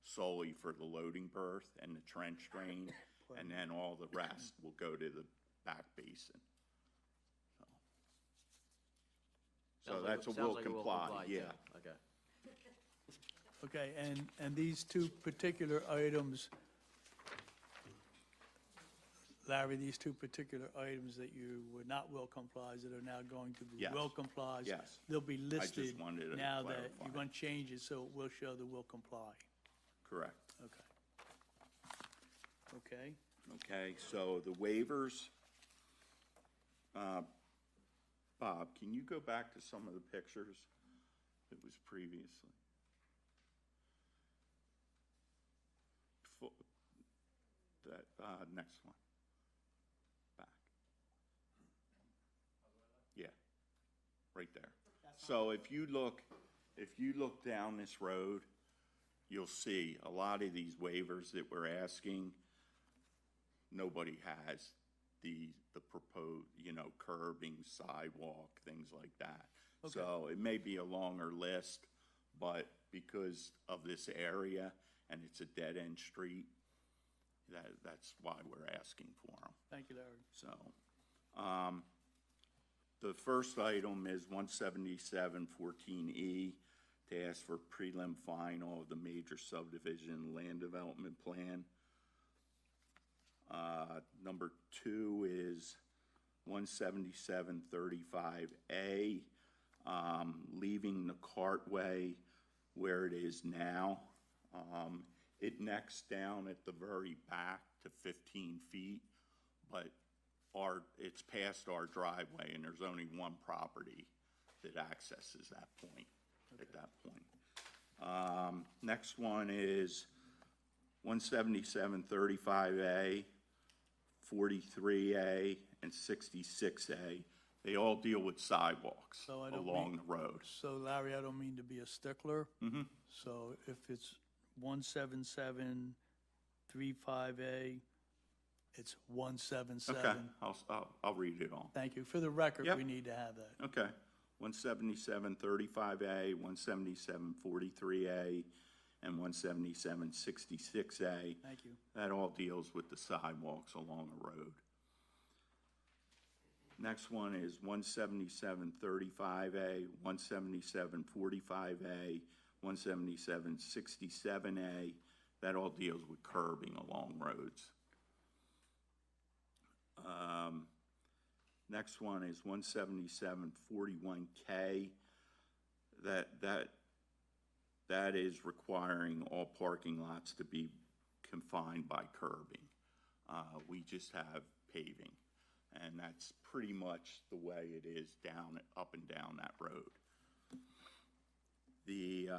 solely for the loading berth and the trench drain, and then all the rest will go to the back basin. So that's a will comply, yeah. Okay. Okay, and these two particular items, Larry, these two particular items that you were not will complies that are now going to be Yes. will complies. Yes. They'll be I just listed wanted to now that clarify. you're going to change it, so it will show the will comply. Correct. Okay. Okay, so the waivers, Bob, can you go back to some of the pictures that was previously? That, next one. Back. Yeah, right there. So if you look down this road, you'll see a lot of these waivers that we're asking, nobody has the proposed, curbing, sidewalk, things like that. Okay. So it may be a longer list, but because of this area and it's a dead-end street, that's why we're asking for them. Thank you, Larry. So, the first item is 177-14E, to ask for prelim final of the major subdivision land development plan. Number 2 is 177-35A, leaving the cartway where it is now. It necks down at the very back to 15 feet, but it's past our driveway, and there's only one property that accesses that point, at that point. Next one is 177-35A, 43A, and 66A. They all deal with sidewalks So I don't along the road. So Larry, I don't mean to be a stickler. Mm-hmm. So if it's 177-35A, it's 177. Okay, I'll read it all. Thank you. For the record, Yep. we need to have that. Okay, 177-35A, 177-43A, and 177-66A. Thank you. That all deals with the sidewalks along the road. Next one is 177-35A, 177-45A, 177-67A. That all deals with curbing along roads. Next one is 177-41K. That is requiring all parking lots to be confined by curbing. We just have paving, and that's pretty much the way it is up and down that road. The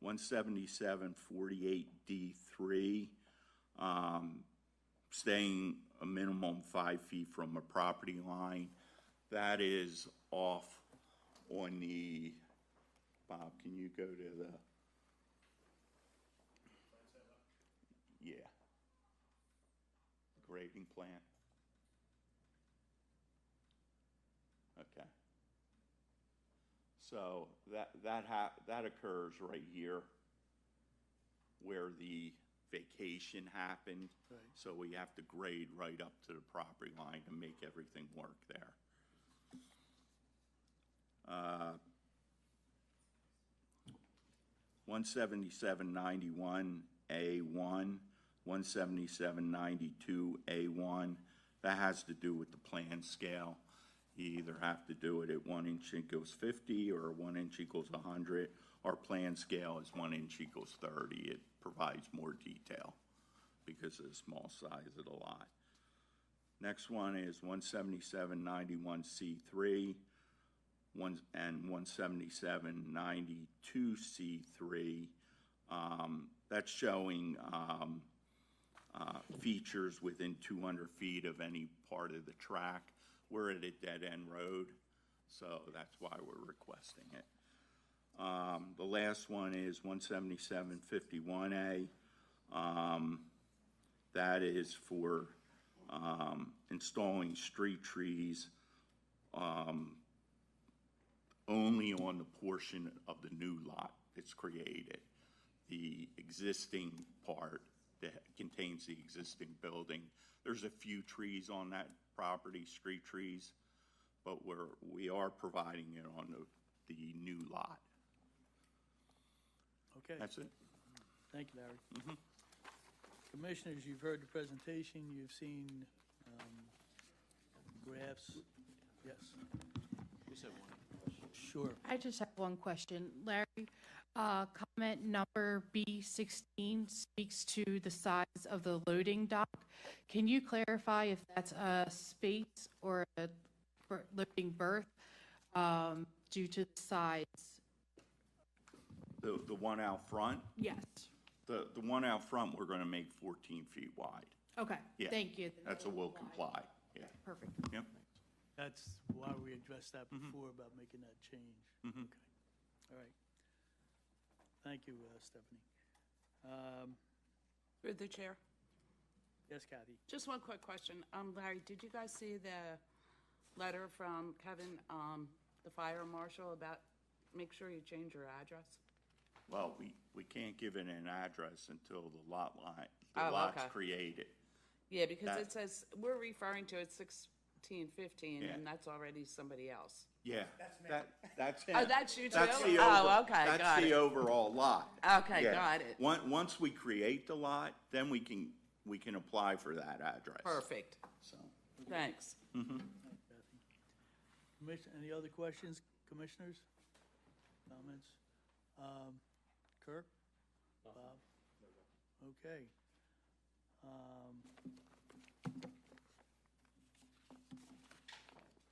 177-48D3, staying a minimum 5 feet from a property line. That is off on the, Bob, can you go to the, yeah, grading plan? Okay. So that occurs right here where the vacation happened. Right. So we have to grade right up to the property line to make everything work there. 177-91A1, 177-92A1, that has to do with the plan scale. You either have to do it at 1 inch equals 50 or 1 inch equals 100. Our plan scale is 1 inch equals 30. It provides more detail because of the small size of the lot. Next one is 17791C3, and 17792C3. That's showing features within 200 feet of any part of the track. We're at a dead-end road, so that's why we're requesting it. The last one is 17751A. That is for installing street trees only on the portion of the new lot that's created. The existing part that contains the existing building, there's a few trees on that property, street trees, but we are providing it on the new lot. Okay. That's it. Thank you, Larry. Commissioners, you've heard the presentation, you've seen graphs. Yes. Sure. I just have one question. Larry, comment number B16 speaks to the size of the loading dock. Can you clarify if that's a space or a loading berth due to the size? The one out front? Yes. The one out front, we're gonna make 14 feet wide. Okay, Yeah. thank you. That's a will comply, yeah. Perfect. Yep. That's why we addressed that before about making that change. Okay. All right. Thank you, Stephanie. Through the chair. Yes, Kathy? Just one quick question. Larry, did you guys see the letter from Kevin, the fire marshal, about make sure you change your address? Well, we can't give it an address until the lot's Okay. created. Yeah, because That- it says, we're referring to it 1615, Yeah. and that's already somebody else. Yeah. That's Oh, that's you too? That's the Okay, got That's the it. overall lot. Okay, Yeah. got it. Once we create the lot, then we can apply for that address. Perfect. So, Thanks. Any other questions, commissioners? Comments? Kirk? Bob? Okay.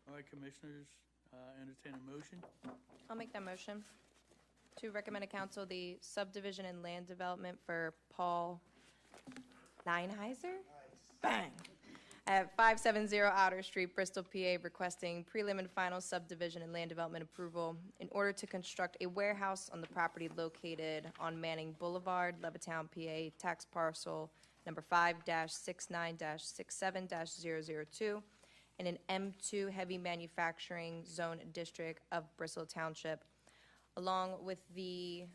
All right, commissioners, entertain a motion. I'll make that motion to recommend to council the subdivision and land development for Paul Neinheiser? Bang! At 570 Otter Street, Bristol, PA, requesting prelim and final subdivision and land development approval in order to construct a warehouse on the property located on Manning Boulevard, Levittown, PA, tax parcel number 5-69-67-002, in an M2 heavy manufacturing zone district of Bristol Township, along with the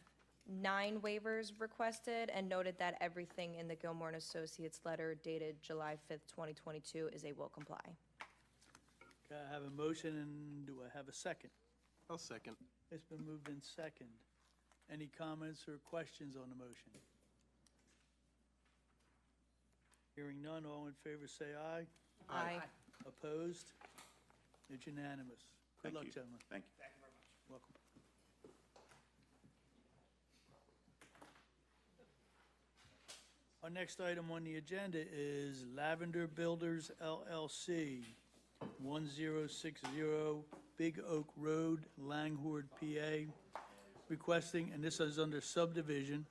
9 waivers requested, and noted that everything in the Gilmore and Associates letter dated July 5th, 2022 is a will comply. Okay, I have a motion, and do I have a second? I'll second. It's been moved in second. Any comments or questions on the motion? Hearing none, all in favor say aye. Aye. Opposed? It's unanimous. Good Thank luck, you. gentlemen. Thank you. Welcome. Our next item on the agenda is Lavender Builders LLC, 1060 Big Oak Road, Langhorne, PA, requesting, and this is under subdivision,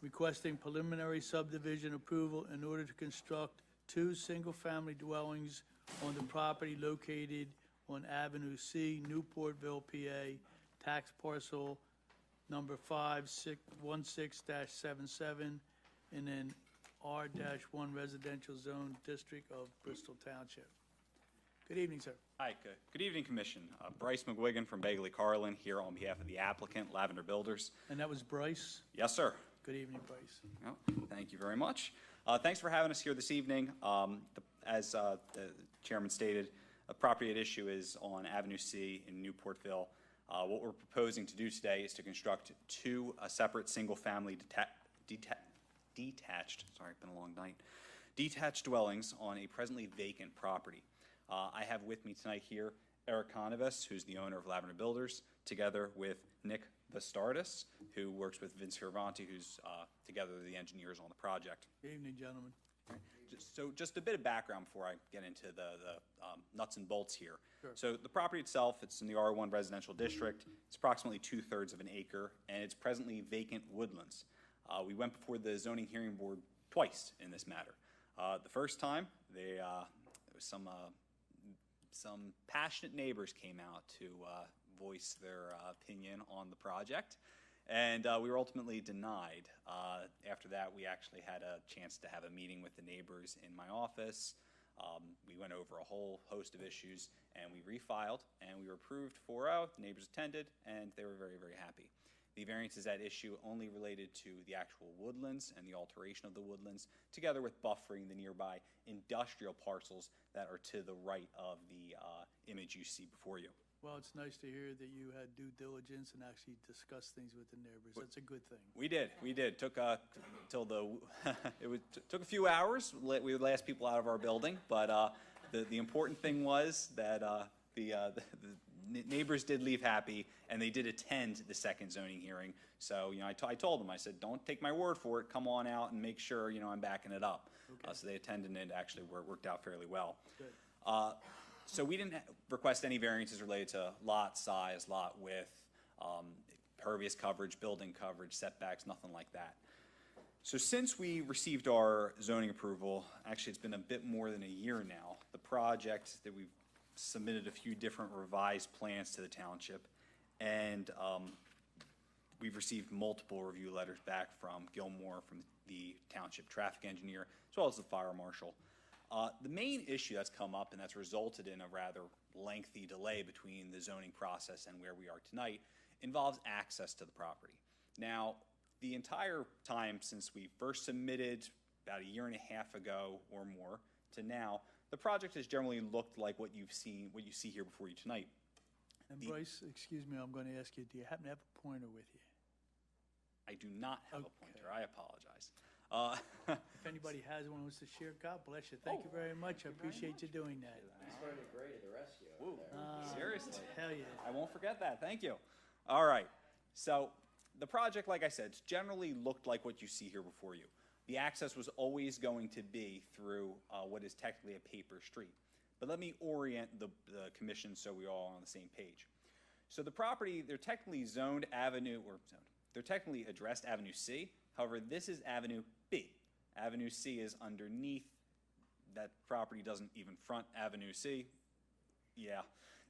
requesting preliminary subdivision approval in order to construct 2 single-family dwellings on the property located on Avenue C, Newportville, PA, tax parcel number 516-77 in an R-1 residential zone district of Bristol Township. Good evening, sir. Hi, good evening, Commission. Bryce McGuigan from Bagley Carlin here on behalf of the applicant, Lavender Builders. And that was Bryce. Yes, sir. Good evening, Bryce. Oh, thank you very much. Thanks for having us here this evening. As the chairman stated, the property at issue is on Avenue C in Newportville. What we're proposing to do today is to construct 2 separate single-family detached, sorry, it's been a long night, detached dwellings on a presently vacant property. I have with me tonight here Eric Conovis, who's the owner of Lavender Builders, together with Nick Vastardis, who works with Vince Fioravanti, who's together the engineers on the project. Good evening, gentlemen. So just a bit of background before I get into the nuts and bolts here. So the property itself, it's in the R1 residential district. It's approximately 2/3 of an acre, and it's presently vacant woodlands. We went before the zoning hearing board twice in this matter. The first time, there was some passionate neighbors came out to voice their opinion on the project, and we were ultimately denied. After that, we actually had a chance to have a meeting with the neighbors in my office. We went over a whole host of issues, and we refiled, and we were approved 4-0. The neighbors attended, and they were very, very happy. The variances at issue only related to the actual woodlands and the alteration of the woodlands, together with buffering the nearby industrial parcels that are to the right of the image you see before you. Well, it's nice to hear that you had due diligence and actually discussed things with the neighbors. That's a good thing. We did. Took till took a few hours. We were the last people out of our building, but the important thing was that the neighbors did leave happy, and they did attend the second zoning hearing. So, I told them, I said, don't take my word for it. Come on out and make sure, I'm backing it up. Okay. So they attended, and it actually worked out fairly well. Good. So we didn't request any variances related to lot size, lot width, pervious coverage, building coverage, setbacks, nothing like that. So since we received our zoning approval, actually it's been a bit more than a year now, the project that we've submitted a few different revised plans to the township, and we've received multiple review letters back from Gilmore, from the township traffic engineer, as well as the fire marshal. The main issue that's come up and that's resulted in a rather lengthy delay between the zoning process and where we are tonight involves access to the property. Now, the entire time since we first submitted about a year and a half ago or more to now, the project has generally looked like what you see here before you tonight. And Bryce, excuse me, I'm going to ask you, do you happen to have a pointer with you? I do not have a pointer. I apologize. If anybody has one wants to share, God bless you. Thank you very much. I appreciate you doing that. He's running great at the rescue. Seriously? Hell yeah. I won't forget that. Thank you. All right. So the project, like I said, generally looked like what you see here before you. The access was always going to be through what is technically a paper street. But let me orient the commission so we're all on the same page. So the property, they're technically they're technically addressed Avenue C. However, this is Avenue B. Avenue C is underneath. That property doesn't even front Avenue C. Yeah,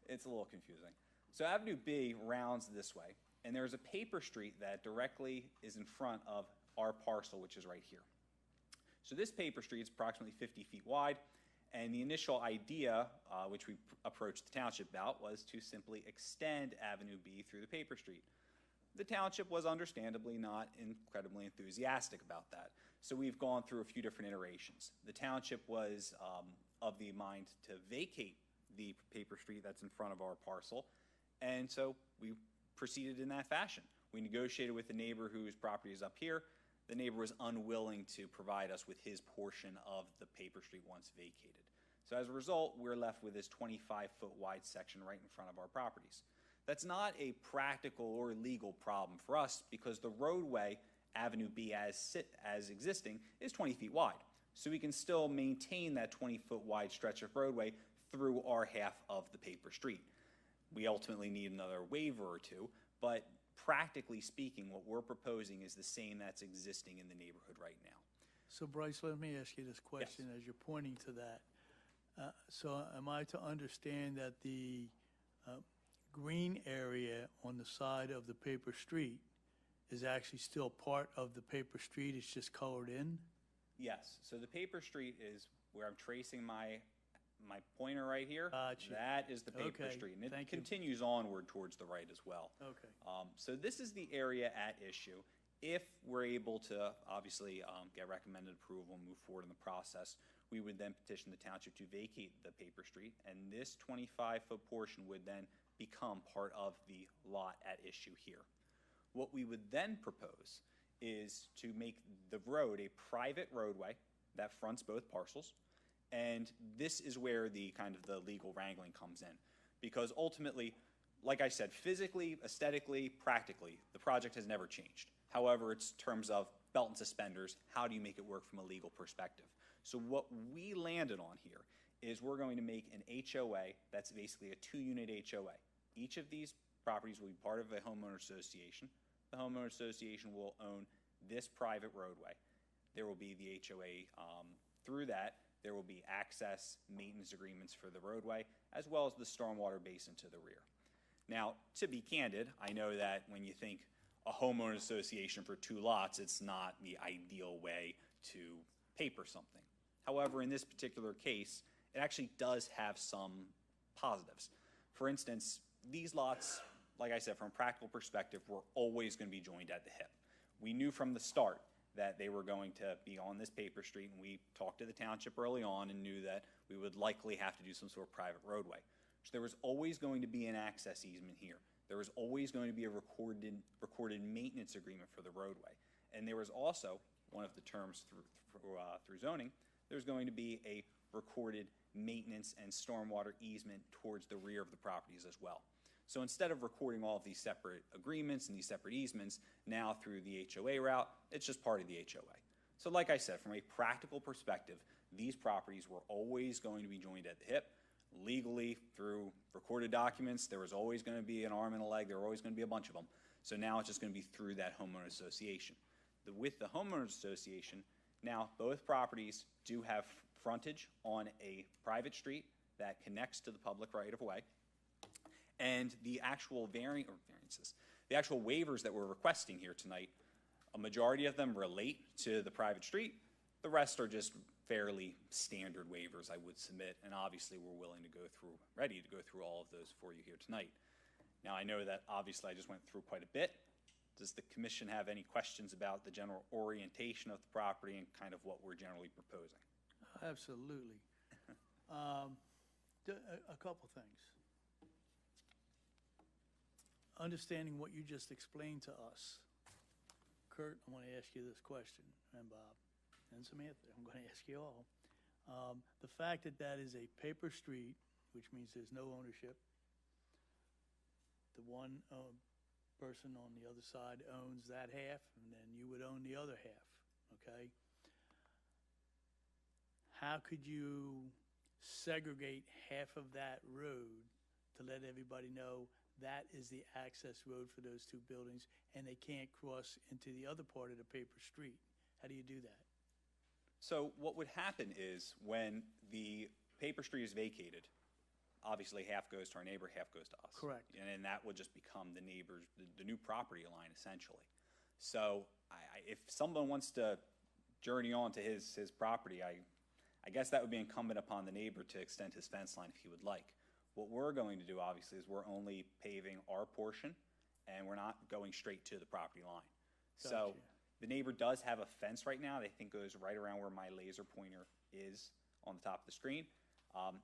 it's a little confusing. So Avenue B rounds this way, and there's a paper street that directly is in front of our parcel, which is right here. So this paper street is approximately 50 feet wide, and the initial idea, which we approached the township about, was to simply extend Avenue B through the paper street. The township was understandably not incredibly enthusiastic about that. So we've gone through a few different iterations. The township was of the mind to vacate the paper street that's in front of our parcel, and so we proceeded in that fashion. We negotiated with the neighbor whose property is up here. The neighbor was unwilling to provide us with his portion of the paper street once vacated. So as a result, we're left with this 25-foot wide section right in front of our properties. That's not a practical or legal problem for us because the roadway, Avenue B as existing, is 20 feet wide. So we can still maintain that 20-foot wide stretch of roadway through our half of the paper street. We ultimately need another waiver or two, but practically speaking, what we're proposing is the same that's existing in the neighborhood right now. So Bryce, let me ask you this question as you're pointing to that. So am I to understand that the green area on the side of the paper street is actually still part of the paper street, it's just colored in? Yes, so the paper street is where I'm tracing my pointer right here. Gotcha. That is the paper street, and it continues onward towards the right as well. Okay. So this is the area at issue. If we're able to obviously get recommended approval and move forward in the process, we would then petition the township to vacate the paper street, and this 25-foot portion would then become part of the lot at issue here. What we would then propose is to make the road a private roadway that fronts both parcels, and this is where the kind of the legal wrangling comes in, because ultimately, like I said, physically, aesthetically, practically, the project has never changed. However, it's terms of belt and suspenders, how do you make it work from a legal perspective? So what we landed on here is we're going to make an HOA that's basically a 2-unit HOA. Each of these properties will be part of a homeowner association. The homeowner association will own this private roadway. There will be the HOA through that. There will be access maintenance agreements for the roadway, as well as the stormwater basin to the rear. Now, to be candid, I know that when you think a homeowner association for 2 lots, it's not the ideal way to paper something. However, in this particular case, it actually does have some positives. For instance, these lots, like I said, from a practical perspective, were always going to be joined at the hip. We knew from the start that they were going to be on this paper street, and we talked to the township early on and knew that we would likely have to do some sort of private roadway. So there was always going to be an access easement here. There was always going to be a recorded maintenance agreement for the roadway. And there was also, one of the terms through zoning, there's going to be a recorded maintenance and stormwater easement towards the rear of the properties as well. So instead of recording all of these separate agreements and these separate easements, now through the HOA route, it's just part of the HOA. So like I said, from a practical perspective, these properties were always going to be joined at the hip. Legally, through recorded documents, there was always going to be an arm and a leg. There were always going to be a bunch of them. So now it's just going to be through that homeowner association. With the homeowners association, now both properties do have frontage on a private street that connects to the public right-of-way. And the actual variances, the actual waivers that we're requesting here tonight, a majority of them relate to the private street. The rest are just fairly standard waivers I would submit, and obviously we're ready to go through all of those for you here tonight. Now, I know that obviously I just went through quite a bit. Does the commission have any questions about the general orientation of the property and kind of what we're generally proposing? Absolutely. A couple things. Understanding what you just explained to us, Kurt, I want to ask you this question, and Bob, and Samantha, I'm going to ask you all. The fact that that is a paper street, which means there's no ownership, the one person on the other side owns that half, and then you would own the other half, okay? How could you segregate half of that road to let everybody know that is the access road for those 2 buildings, and they can't cross into the other part of the paper street? How do you do that? So what would happen is when the paper street is vacated, obviously half goes to our neighbor, half goes to us. Correct. And that would just become the neighbor's, the new property line essentially. So if someone wants to journey on to his property, I guess that would be incumbent upon the neighbor to extend his fence line if he would like. What we're going to do, obviously, is we're only paving our portion, and we're not going straight to the property line. Gotcha. So the neighbor does have a fence right now that I think goes right around where my laser pointer is on the top of the screen.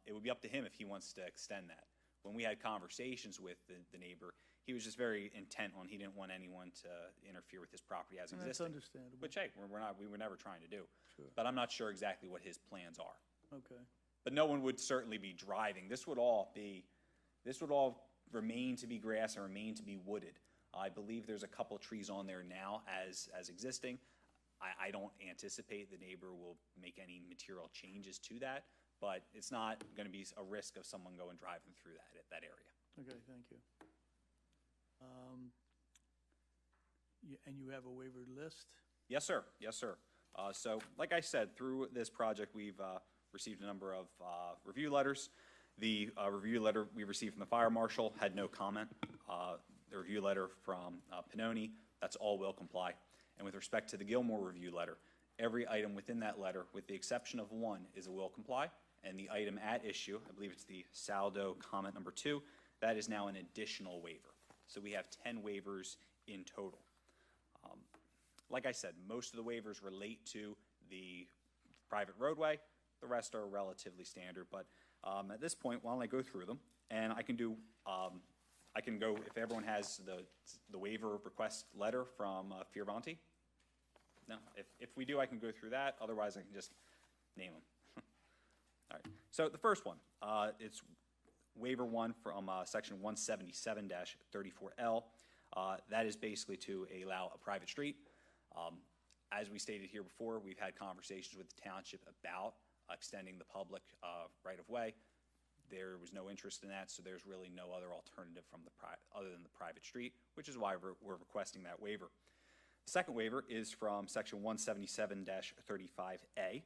It would be up to him if he wants to extend that. When we had conversations with the neighbor, he was just very intent on he didn't want anyone to interfere with his property as And existing. that's understandable. Which, hey, we were never trying to do. Sure. But I'm not sure exactly what his plans are. Okay. But no one would certainly be driving. This would all remain to be grass and remain to be wooded. I believe there's a couple trees on there now as existing. I don't anticipate the neighbor will make any material changes to that, but it's not going to be a risk of someone going driving through that area. Okay, thank you. And you have a waiver list? Yes, sir. Yes, sir. So, like I said, through this project, we've received a number of review letters. The review letter we received from the fire marshal had no comment. The review letter from Pannoni, that's all will comply. And with respect to the Gilmore review letter, every item within that letter, with the exception of one, is a will comply. And the item at issue, I believe it's the Saldo comment number 2, that is now an additional waiver. So we have 10 waivers in total. Like I said, most of the waivers relate to the private roadway. The rest are relatively standard, but at this point, why don't I go through them? And I can do, I can go, if everyone has the waiver request letter from Fioravanti. No, if we do, I can go through that. Otherwise, I can just name them. All right, so the first one, it's waiver 1 from section 177-34L. That is basically to allow a private street. As we stated here before, we've had conversations with the township about extending the public right-of-way. There was no interest in that, so there's really no other alternative from other than the private street, which is why we're requesting that waiver. The second waiver is from Section 177-35A.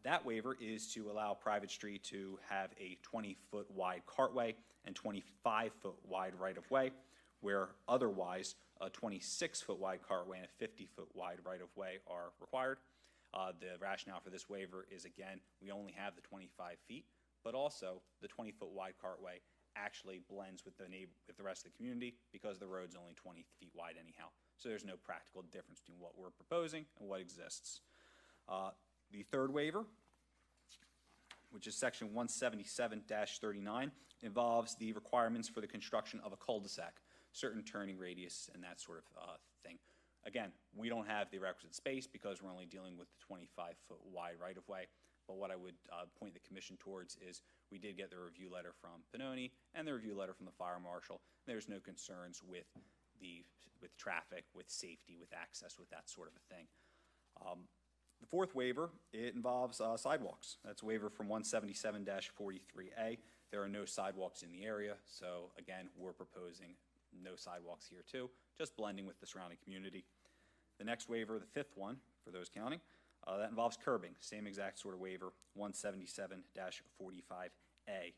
That waiver is to allow private street to have a 20-foot wide cartway and 25-foot wide right-of-way, where otherwise a 26-foot wide cartway and a 50-foot wide right-of-way are required. The rationale for this waiver is, again, we only have the 25 feet, but also the 20-foot wide cartway actually blends with the rest of the community because the road's only 20 feet wide anyhow. So there's no practical difference between what we're proposing and what exists. The third waiver, which is Section 177-39, involves the requirements for the construction of a cul-de-sac, certain turning radius and that sort of thing. Again, we don't have the requisite space because we're only dealing with the 25-foot wide right-of-way. But what I would point the commission towards is we did get the review letter from Pannoni and the review letter from the fire marshal. There's no concerns with traffic, with safety, with access, with that sort of a thing. The fourth waiver, it involves sidewalks. That's a waiver from 177-43A. There are no sidewalks in the area, so again, we're proposing no sidewalks here too, just blending with the surrounding community. The next waiver, the fifth one, for those counting, that involves curbing, same exact sort of waiver, 177-45A.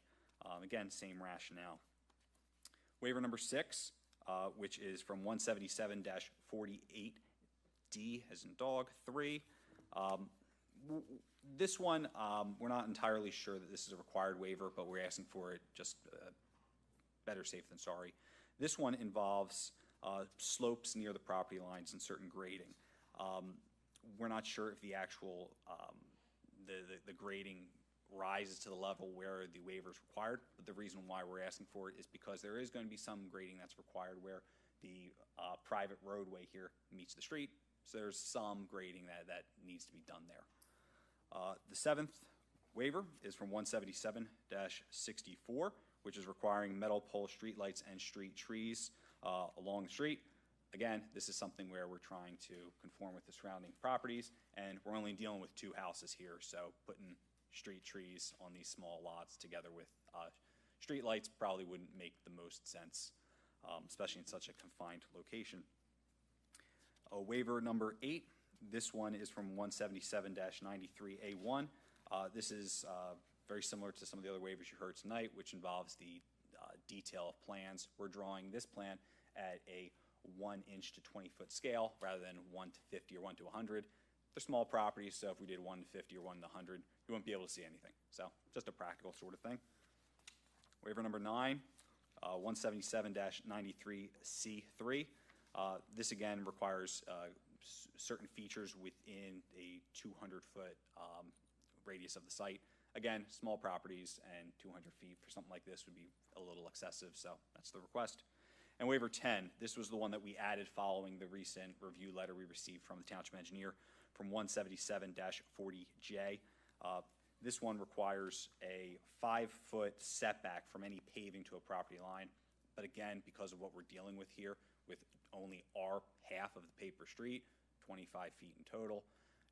Again, same rationale. Waiver number 6, which is from 177-48D, as in dog, 3. This one, we're not entirely sure that this is a required waiver, but we're asking for it just better safe than sorry. This one involves slopes near the property lines and certain grading. We're not sure if the actual, the grading rises to the level where the waiver is required, but the reason why we're asking for it is because there is going to be some grading that's required where the private roadway here meets the street, so there's some grading that needs to be done there. The seventh waiver is from 177-64, which is requiring metal pole streetlights and street trees along the street. Again, this is something where we're trying to conform with the surrounding properties, and we're only dealing with 2 houses here, so putting street trees on these small lots together with street lights probably wouldn't make the most sense, especially in such a confined location. Waiver number 8, this one is from 177-93A1. This is very similar to some of the other waivers you heard tonight, which involves the detail of plans. We're drawing this plan at a 1 inch to 20 foot scale rather than 1 to 50 or 1 to 100. They're small properties, so if we did 1 to 50 or 1 to 100, you wouldn't be able to see anything. So just a practical sort of thing. Waiver number 9, 177-93C3. This again requires certain features within a 200-foot radius of the site. Again, small properties and 200 feet for something like this would be a little excessive, so that's the request. And waiver 10, this was the one that we added following the recent review letter we received from the township engineer from 177-40J. This one requires a 5-foot setback from any paving to a property line. But again, because of what we're dealing with here, with only our half of the paper street, 25 feet in total,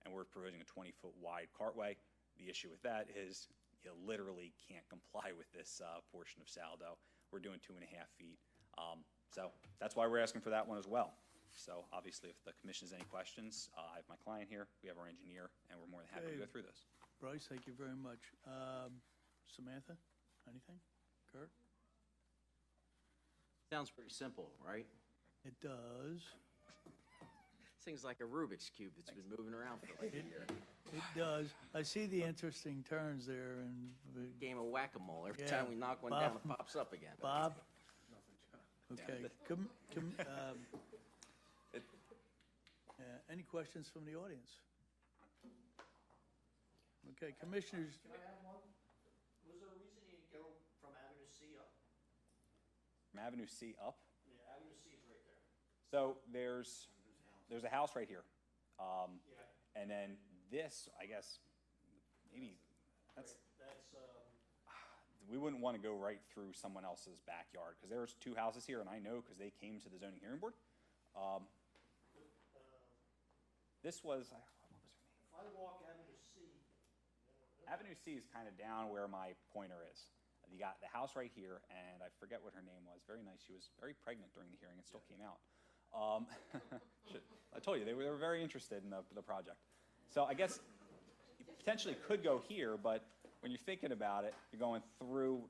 and we're proposing a 20-foot wide cartway, the issue with that is you literally can't comply with this portion of Saldo. We're doing 2.5 feet. So that's why we're asking for that one as well. So obviously, if the commission has any questions, I have my client here, we have our engineer, and we're more than happy to go through this. Bryce, thank you very much. Samantha, anything? Kurt? Sounds pretty simple, right? It does. Things like a Rubik's Cube that's been moving around for like a year. It does. I see the interesting turns there and. Game of whack-a-mole. Every Yeah. time we knock one down, it pops up again. Bob? Okay. Any questions from the audience? Okay, commissioners. Can I have one? Was there a reason you didn't go from Avenue C up? From Avenue C up? Yeah, Avenue C is right there. So there's a house right here. Yeah. And then this, I guess, maybe that's, we wouldn't want to go right through someone else's backyard because there's 2 houses here, and I know because they came to the zoning hearing board. This was, what was her name? If I walk Avenue C, Avenue C is kind of down where my pointer is. You got the house right here, and I forget what her name was. Very nice. She was very pregnant during the hearing and still came out. I told you, they were very interested in the project. So I guess you potentially could go here, but when you're thinking about it, you're going through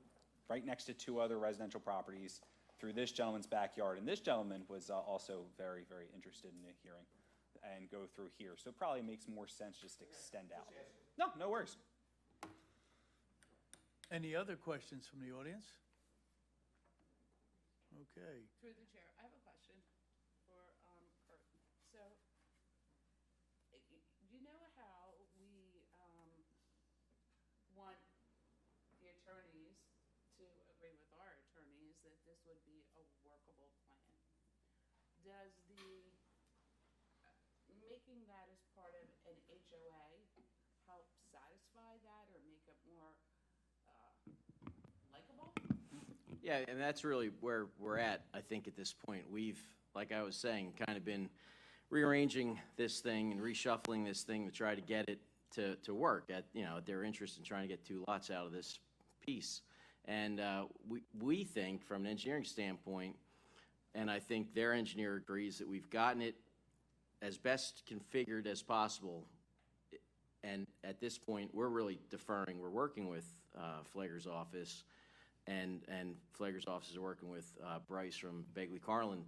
right next to two other residential properties through this gentleman's backyard. And this gentleman was also very, very interested in the hearing and go through here. So it probably makes more sense just to extend out. No, no worries. Any other questions from the audience? Okay. Through the chair, I have a question for Kurt. So, you know how we want the attorneys to agree with our attorneys that this would be a workable plan? Does making that as part of an HOA help satisfy that or make it more likable? Yeah, and that's really where we're at, I think, at this point. We've, like I was saying, kind of been rearranging this thing and reshuffling this thing to try to get it to work at their interest in trying to get 2 lots out of this piece. And we think, from an engineering standpoint, and I think their engineer agrees, that we've gotten it as best configured as possible. And at this point, we're really deferring. We're working with Flager's office, and Flager's office is working with Bryce from Begley Carlin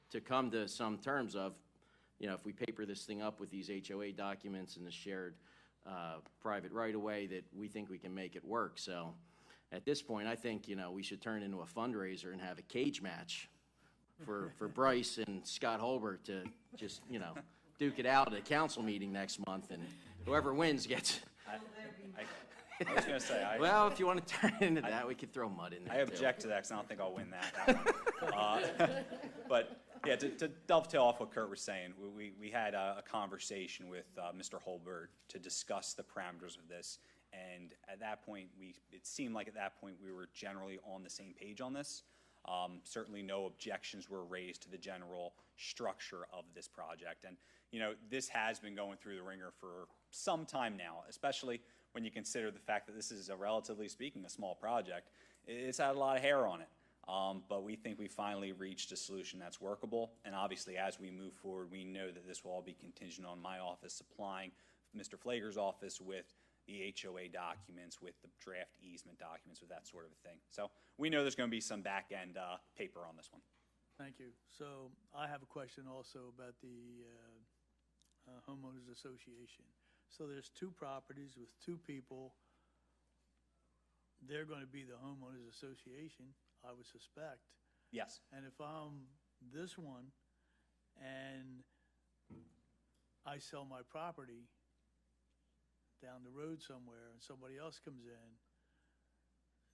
to come to some terms of, if we paper this thing up with these HOA documents and the shared private right-of-way, that we think we can make it work. So at this point, I think, we should turn into a fundraiser and have a cage match for Bryce and Scott Holbert to just, duke it out at a council meeting next month, and whoever wins gets. I was going to say. Well, if you want to turn it into that, we could throw mud in there. I object to that because I don't think I'll win that. But yeah, to dovetail off what Kurt was saying, we had a conversation with Mr. Holbert to discuss the parameters of this. And at that point, it seemed like at that point we were generally on the same page on this. Certainly no objections were raised to the general structure of this project. And, this has been going through the ringer for some time now, especially when you consider the fact that this is, relatively speaking, a small project. It's had a lot of hair on it. But we think we finally reached a solution that's workable. And obviously, as we move forward, we know that this will all be contingent on my office supplying Mr. Flager's office with the HOA documents, with the draft easement documents, with that sort of thing. So we know there's going to be some back-end paper on this one. Thank you. So I have a question also about the homeowners association. So there's 2 properties with 2 people. They're going to be the homeowners association, I would suspect. Yes. And if I'm this one and I sell my property down the road somewhere and somebody else comes in,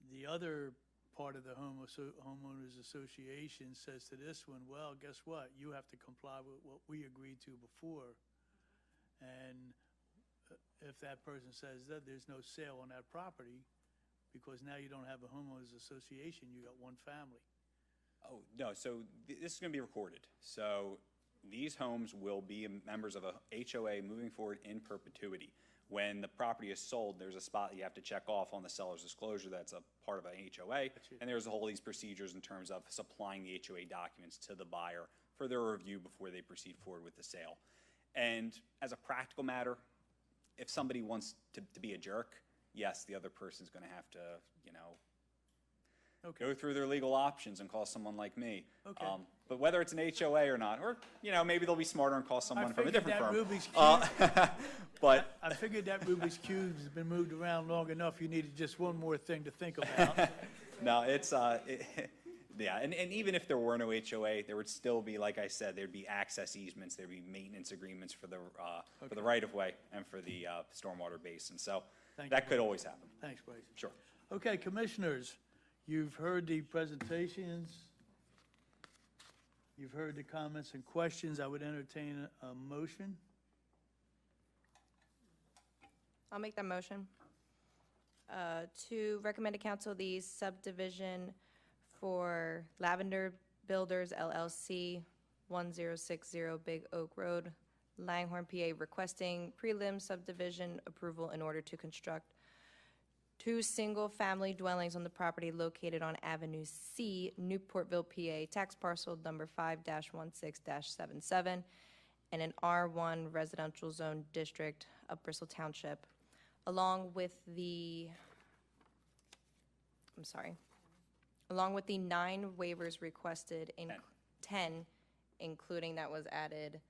the other part of the homeowners association says to this one, well, guess what? You have to comply with what we agreed to before. And if that person says that there's no sale on that property, because now you don't have a homeowners association, you got one family. Oh, no, so this is going to be recorded. So these homes will be members of a HOA moving forward in perpetuity. When the property is sold, there's a spot that you have to check off on the seller's disclosure that's a part of an HOA, and there's a whole these procedures in terms of supplying the HOA documents to the buyer for their review before they proceed forward with the sale. And as a practical matter, if somebody wants to be a jerk, yes, the other person's going to have to, go through their legal options and call someone like me. Okay. But whether it's an HOA or not, or, maybe they'll be smarter and call someone from a different firm. But I figured that Rubik's Cube has been moved around long enough. You needed just one more thing to think about. No, it's, yeah, and even if there were no HOA, there would still be, like I said, there'd be access easements, there'd be maintenance agreements for the right-of-way and for the stormwater basin. So that could always happen. Thanks, Bryce. Sure. Okay, commissioners, you've heard the presentations. You've heard the comments and questions. I would entertain a motion. I'll make that motion. To recommend to council the subdivision for Lavender Builders LLC, 1060 Big Oak Road, Langhorne, PA, requesting prelim subdivision approval in order to construct 2 single-family dwellings on the property located on Avenue C, Newportville, PA, tax parcel number 5-16-77, in an R1 residential zone district of Bristol Township, along with the 9 waivers requested in 10, including that was added,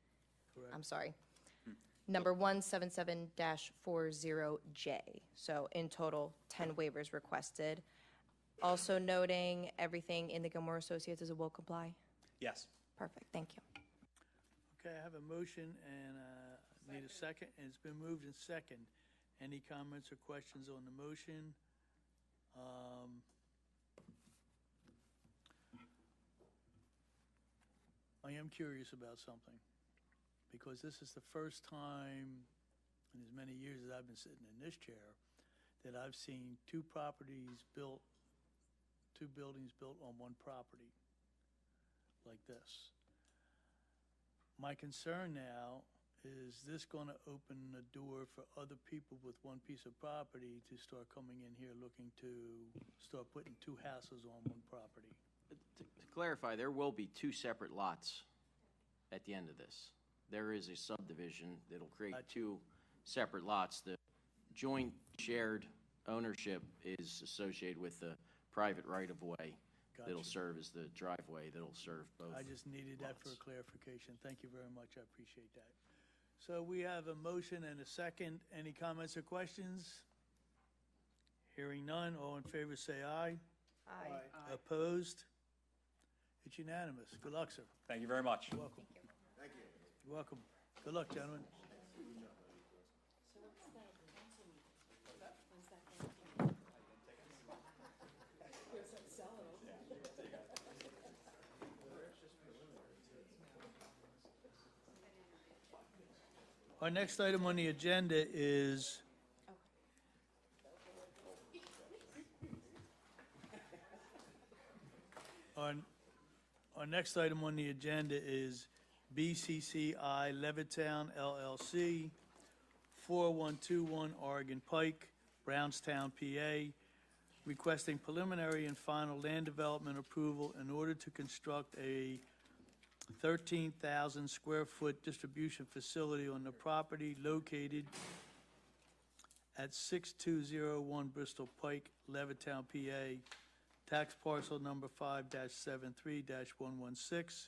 number 177-40J. So in total, 10 waivers requested. Also noting everything in the Gilmore Associates is a will comply. Yes. Perfect, thank you. Okay, I have a motion and need a second, and it's been moved in second. Any comments or questions on the motion? I am curious about something, because this is the first time in as many years as I've been sitting in this chair that I've seen 2 buildings built on one property like this. My concern now is this going to open the door for other people with one piece of property to start coming in here looking to start putting 2 houses on one property? To clarify, there will be 2 separate lots at the end of this. There is a subdivision that'll create 2 separate lots. The joint shared ownership is associated with the private right-of-way that'll Gotcha. serve as the driveway that'll serve both. I just needed that for a lots. clarification. Thank you very much. I appreciate that. So we have a motion and a second. Any comments or questions? Hearing none. All in favor, say aye. Aye. Opposed? It's unanimous. Good luck, sir. Thank you very much. You're welcome. Thank you. You're welcome. Good luck, gentlemen. Our next item on the agenda is our next item on the agenda is BCCI Levittown LLC, 4121 Oregon Pike, Brownstown, PA, requesting preliminary and final land development approval in order to construct a 13,000 square foot distribution facility on the property located at 6201 Bristol Pike, Levittown, PA, tax parcel number 5-73-116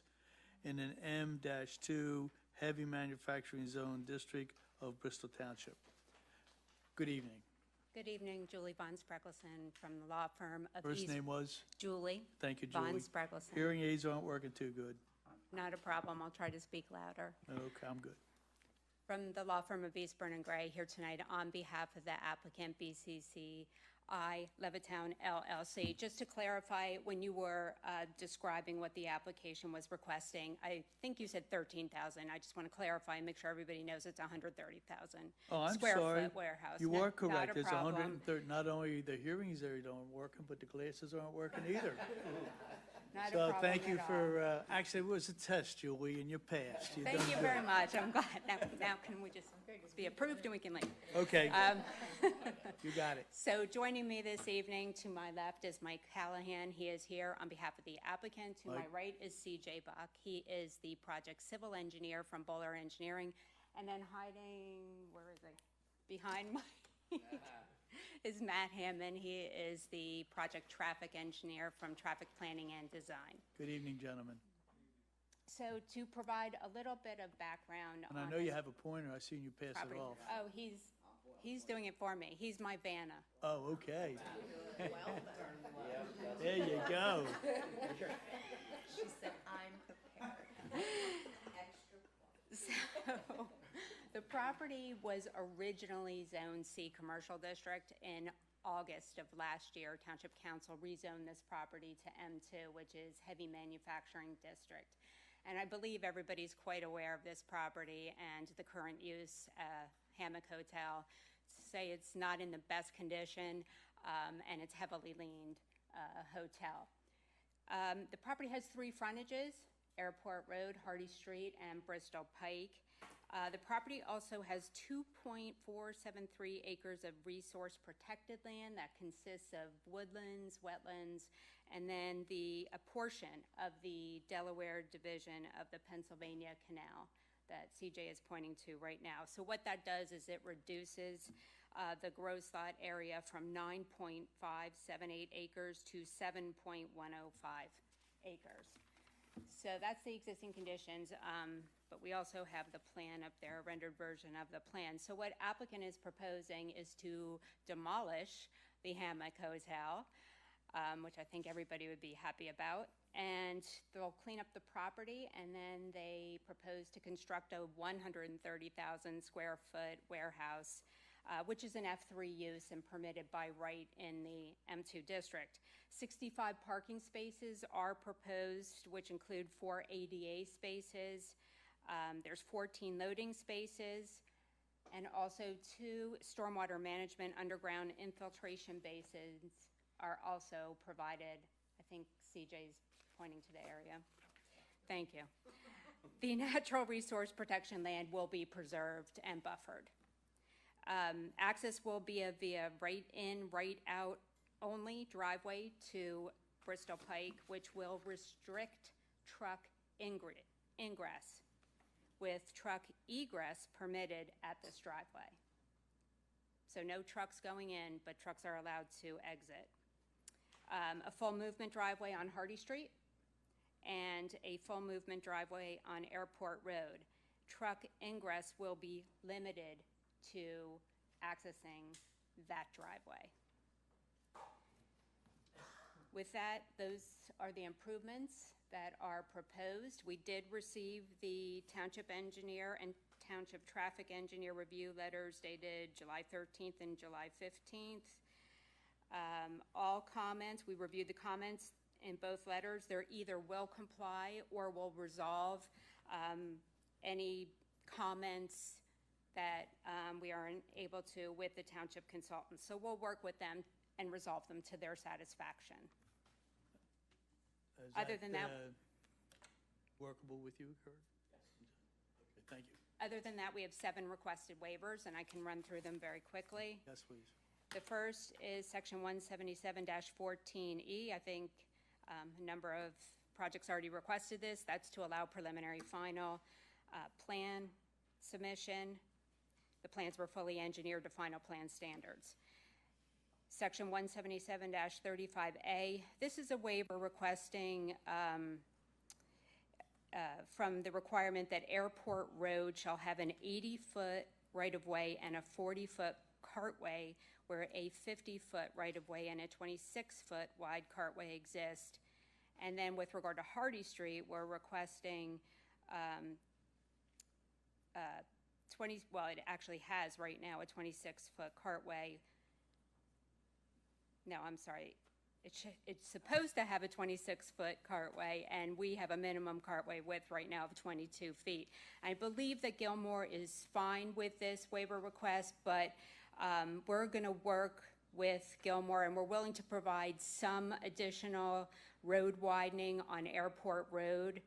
in an M-2 heavy manufacturing zone district of Bristol Township. Good evening. Good evening, Julie Von Spreckleson from the law firm of First name was? Julie. Thank you, Julie. Von Spreckleson. Hearing aids aren't working too good. Not a problem. I'll try to speak louder. Okay, I'm good. From the law firm of Eastburn and Gray, here tonight on behalf of the applicant BCCI Levittown LLC. Just to clarify, when you were describing what the application was requesting, I think you said 13,000. I just want to clarify and make sure everybody knows it's 130,000 Oh, I'm square sorry. foot warehouse. You No, are correct. Not a It's problem. 130. Not only the hearings aren't working, but the glasses aren't working either. Not a So problem thank you at all. for, actually, it was a test, Julie, and you passed. You've Thank done you good. very much. I'm glad. Now can we just be approved and we can leave? Okay. You got it. So joining me this evening to my left is Mike Callahan. He is here on behalf of the applicant. To my Mike. right is CJ Buck. He is the project civil engineer from Bowler Engineering. And then hiding, where is he? Behind Mike is Matt Hammond. He is the project traffic engineer from Traffic Planning and Design. Good evening, gentlemen. So to provide a little bit of background And I on know you this have a pointer. I seen you pass it property. off. Oh, he's doing it for me. He's my Vanna. Oh, okay. There you go. She said, I'm prepared. So, the property was originally Zone C Commercial District. In August of last year, Township Council rezoned this property to M2, which is Heavy Manufacturing District. And I believe everybody's quite aware of this property and the current use, Hammock Hotel. Say it's not in the best condition, and it's heavily leaned hotel. The property has 3 frontages: Airport Road, Hardy Street, and Bristol Pike. The property also has 2.473 acres of resource protected land that consists of woodlands, wetlands, and then a portion of the Delaware division of the Pennsylvania Canal that CJ is pointing to right now. So what that does is it reduces the gross lot area from 9.578 acres to 7.105 acres. So that's the existing conditions, but we also have the plan up there, a rendered version of the plan. So what applicant is proposing is to demolish the hammock hotel, which I think everybody would be happy about, and they'll clean up the property, and then they propose to construct a 130,000 square foot warehouse, which is an F3 use and permitted by right in the M2 district. 65 parking spaces are proposed, which include 4 ADA spaces. There's 14 loading spaces, and also 2 stormwater management underground infiltration basins are also provided. I think CJ's pointing to the area. Thank you. The natural resource protection land will be preserved and buffered. Access will be via right-in, right-out only driveway to Bristol Pike, which will restrict truck ingress, with truck egress permitted at this driveway. So no trucks going in, but trucks are allowed to exit. A full movement driveway on Hardy Street and a full movement driveway on Airport Road. Truck ingress will be limited to accessing that driveway. With that, those are the improvements that are proposed. We did receive the township engineer and township traffic engineer review letters dated July 13th and July 15th. All comments, we reviewed the comments in both letters. They're either will comply or will resolve any comments that we aren't able to with the township consultants. So we'll work with them and resolve them to their satisfaction. Is Other than that, workable with you, Kurt? Yes. Okay, thank you. other than that, we have 7 requested waivers, and I can run through them very quickly. Yes, please. The first is section 177-14E. I think a number of projects already requested this. That's to allow preliminary final plan submission. The plans were fully engineered to final plan standards. Section 177-35A, this is a waiver requesting from the requirement that Airport Road shall have an 80-foot right-of-way and a 40-foot cartway, where a 50-foot right-of-way and a 26-foot wide cartway exist. And then with regard to Hardy Street, we're requesting well, it actually has right now a 26-foot cartway. No, I'm sorry. It's supposed to have a 26-foot cartway, and we have a minimum cartway width right now of 22 feet. I believe that Gilmore is fine with this waiver request, but we're going to work with Gilmore, and we're willing to provide some additional road widening on Airport Road.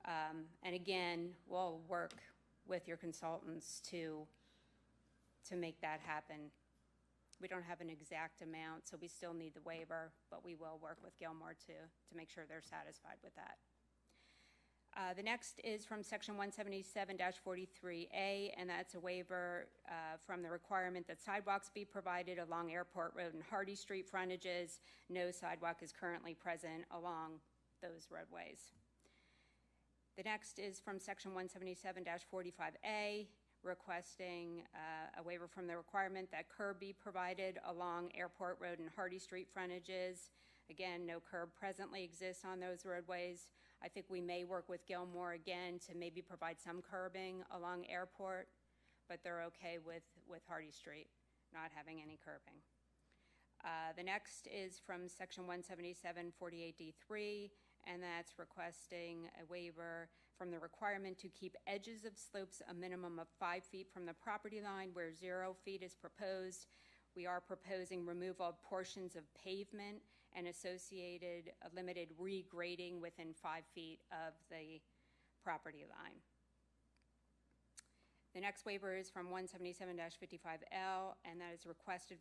And again, we'll work with your consultants to make that happen. We don't have an exact amount, so we still need the waiver, but we will work with Gilmore to make sure they're satisfied with that. The next is from section 177-43A, and that's a waiver from the requirement that sidewalks be provided along Airport Road and Hardy Street frontages. No sidewalk is currently present along those roadways. The next is from section 177-45A, requesting a waiver from the requirement that curb be provided along Airport Road and Hardy Street frontages. Again, no curb presently exists on those roadways. I think we may work with Gilmore again to maybe provide some curbing along Airport, but they're okay with Hardy Street not having any curbing. The next is from section 177-48D3, and that's requesting a waiver from the requirement to keep edges of slopes a minimum of 5 feet from the property line where 0 feet is proposed. We are proposing removal of portions of pavement and associated limited regrading within 5 feet of the property line. The next waiver is from 177-55L, and that is requested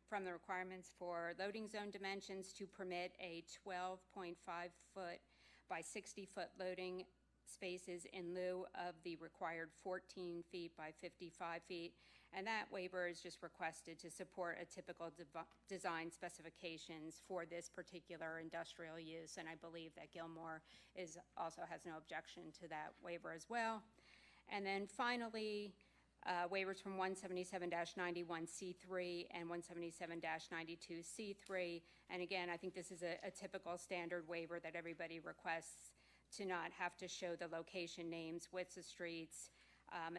from the requirements for loading zone dimensions to permit a 12.5-foot by 60-foot loading spaces in lieu of the required 14 feet by 55 feet. And that waiver is just requested to support a typical design specifications for this particular industrial use. And I believe that Gilmore also has no objection to that waiver as well. And then finally, waivers from 177-91C3 and 177-92C3. And again, I think this is a typical standard waiver that everybody requests, to not have to show the location names, widths of streets,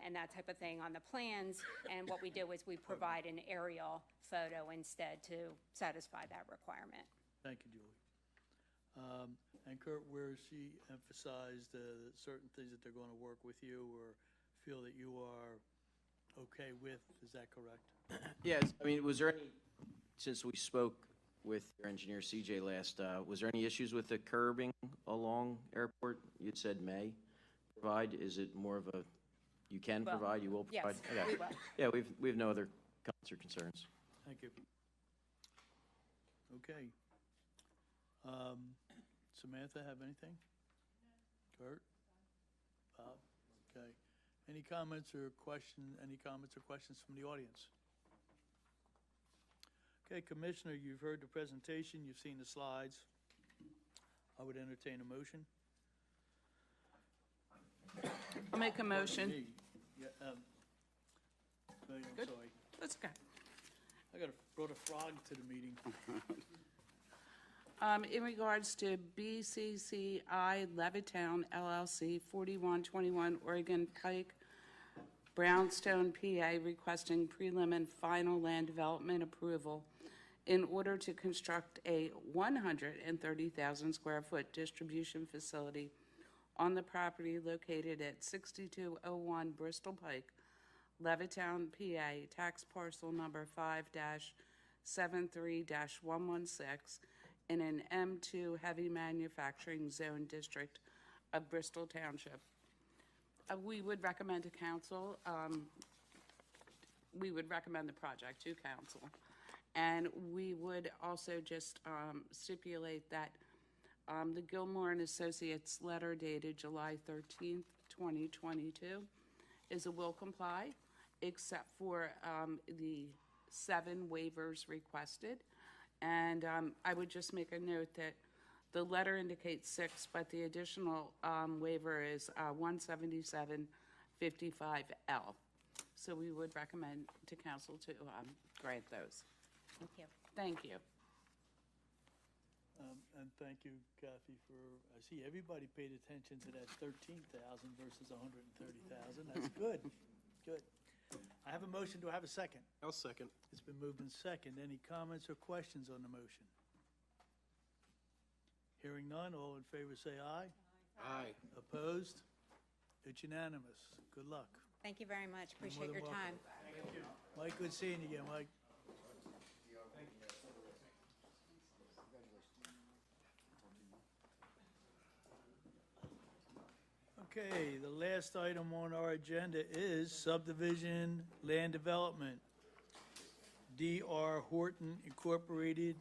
and that type of thing on the plans. And what we do is we provide an aerial photo instead to satisfy that requirement. Thank you, Julie. And Kurt, where she emphasized certain things that they're going to work with you or feel that you are okay with, is that correct? Yes, I mean, was there any, since we spoke with your engineer CJ last, was there any issues with the curbing along Airport? You'd said may provide. Is it more of a, you can provide, you will provide? Yes, Okay. we will. Yeah, we have no other comments or concerns. Thank you. Okay. Samantha, have anything? Kurt? Bob? Okay. Any comments or questions from the audience? Okay, Commissioner, you've heard the presentation, you've seen the slides. I would entertain a motion. I'll make a motion. Yeah, I'm Good. sorry. That's okay. I brought a frog to the meeting. In regards to BCCI Levittown LLC, 4121 Oregon Pike, Brownstone, PA, requesting prelim and final land development approval in order to construct a 130,000 square foot distribution facility on the property located at 6201 Bristol Pike, Levittown, PA, tax parcel number 5-73-116 in an M2 heavy manufacturing zone district of Bristol Township. We would recommend to council, we would recommend the project to council. And we would also just stipulate that the Gilmore and Associates letter dated July 13th, 2022 is a will comply, except for the 7 waivers requested. And I would just make a note that the letter indicates 6, but the additional waiver is 177-55L. So we would recommend to council to grant those. Thank you. Thank you. And thank you, Kathy, for, I see everybody paid attention to that 13,000 versus 130,000. That's good. Good. I have a motion. Do I have a second? I'll second. It's been moved in second. Any comments or questions on the motion? Hearing none, all in favor say aye. Aye. Opposed? It's unanimous. Good luck. Thank you very much. You're Appreciate more your than time. welcome. Mike, good seeing you again, Mike. Okay, the last item on our agenda is subdivision land development. D.R. Horton Incorporated,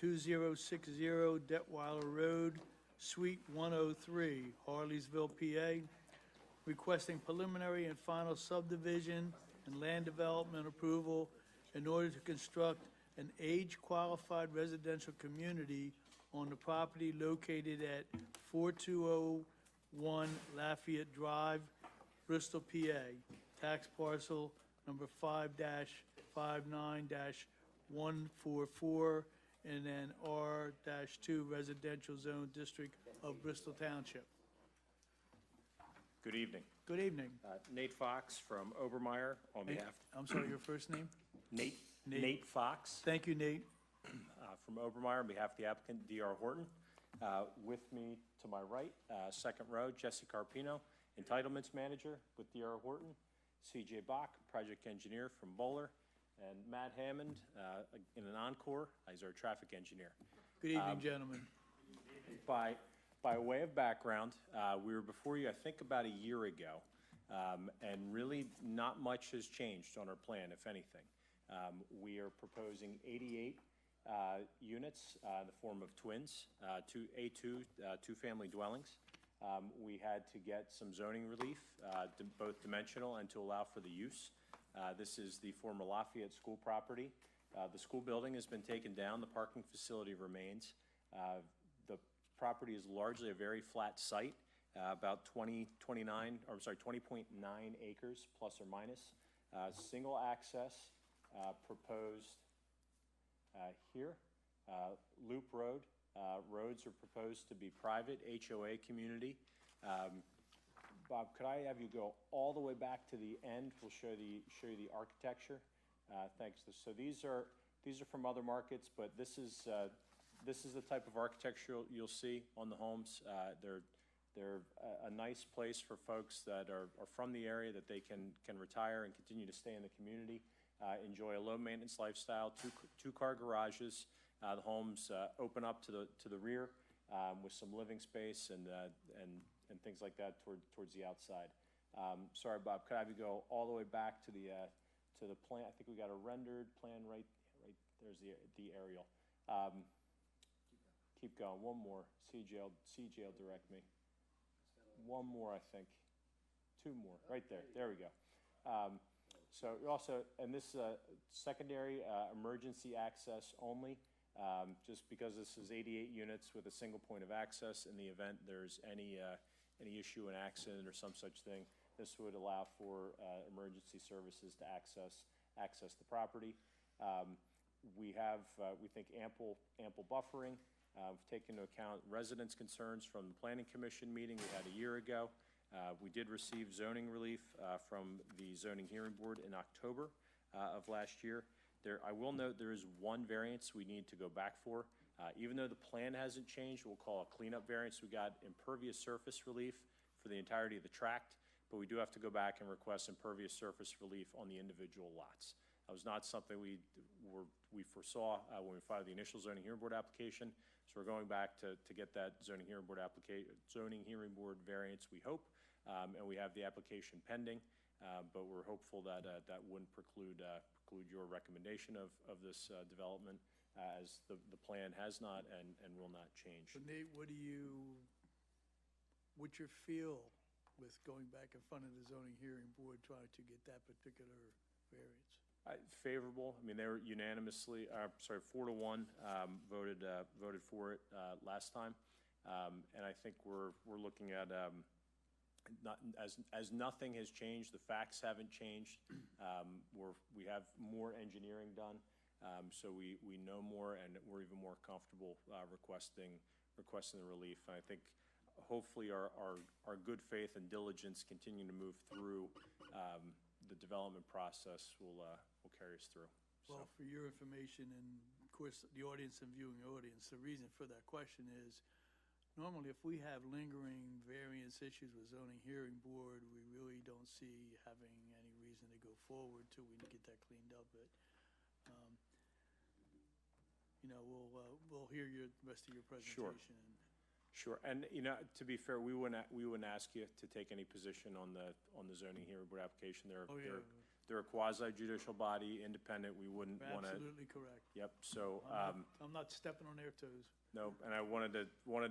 2060 Detweiler Road, Suite 103, Harleysville, PA, requesting preliminary and final subdivision and land development approval in order to construct an age-qualified residential community on the property located at 4201 Lafayette Drive, Bristol, PA, tax parcel number 5-59-144 in an R-2 residential zone district of Bristol Township. Good evening. Good evening. Nate Fox from Obermeyer on behalf. I'm sorry, your first name? Nate Fox Thank you, Nate. from Obermeyer on behalf of the applicant D.R. Horton. With me to my right, second row, Jesse Carpino, Entitlements Manager with D.R. Horton, C.J. Bach, Project Engineer from Bowler, and Matt Hammond in an encore, he's our Traffic Engineer. Good evening, gentlemen. By way of background, we were before you, I think, about a year ago And really, not much has changed on our plan, if anything. We are proposing 88 units in the form of twins, two-family dwellings. We had to get some zoning relief, both dimensional and to allow for the use. This is the former Lafayette School property. The school building has been taken down. The parking facility remains. The property is largely a very flat site, about 20.9 acres, plus or minus. Single access proposed here. Loop Road. Roads are proposed to be private, HOA community. Bob, could I have you go all the way back to the end? We'll show you the architecture. Thanks. So these are from other markets, but this is the type of architecture you'll see on the homes. They're a nice place for folks that are from the area, that they can retire and continue to stay in the community, enjoy a low maintenance lifestyle. Two-car garages. The homes open up to the rear with some living space and things like that towards the outside. Sorry, Bob, could I have you go all the way back to the plan? I think we got a rendered plan right there's the aerial. Keep going. One more. CJ will direct me. One more, I think. Two more. Right there. There we go. So also, and this secondary emergency access only. Just because this is 88 units with a single point of access, in the event there's any issue, an accident or some such thing, this would allow for emergency services to access the property. We have, we think, ample buffering. We've taken into account residents' concerns from the Planning Commission meeting we had a year ago. We did receive zoning relief from the Zoning Hearing Board in October of last year. I will note there is one variance we need to go back for. Even though the plan hasn't changed, we'll call a cleanup variance. We got impervious surface relief for the entirety of the tract, but we do have to go back and request impervious surface relief on the individual lots. That was not something we foresaw when we filed the initial Zoning Hearing Board application. So we're going back to get that Zoning Hearing Board variance, we hope, and we have the application pending. But we're hopeful that that wouldn't preclude your recommendation of this development, as the plan has not and will not change. So Nate, what's your feel with going back in front of the Zoning Hearing Board trying to get that particular variance? Favorable. I mean, they were unanimously, 4-1 voted for it last time, and I think we're looking at as nothing has changed. The facts haven't changed. We have more engineering done, so we know more, and we're even more comfortable requesting the relief. And I think hopefully our good faith and diligence continuing to move through the development process will carry us through. Well, for your information and, of course, the audience and viewing audience, the reason for that question is normally if we have lingering variance issues with Zoning Hearing Board, we really don't see having any reason to go forward till we get that cleaned up. But, we'll hear the rest of your presentation. Sure. And, to be fair, we wouldn't ask you to take any position on the Zoning Hearing Board application. They're a quasi-judicial body, independent. We wouldn't want to. Absolutely correct. Yep. So I'm not stepping on their toes. No, and I wanted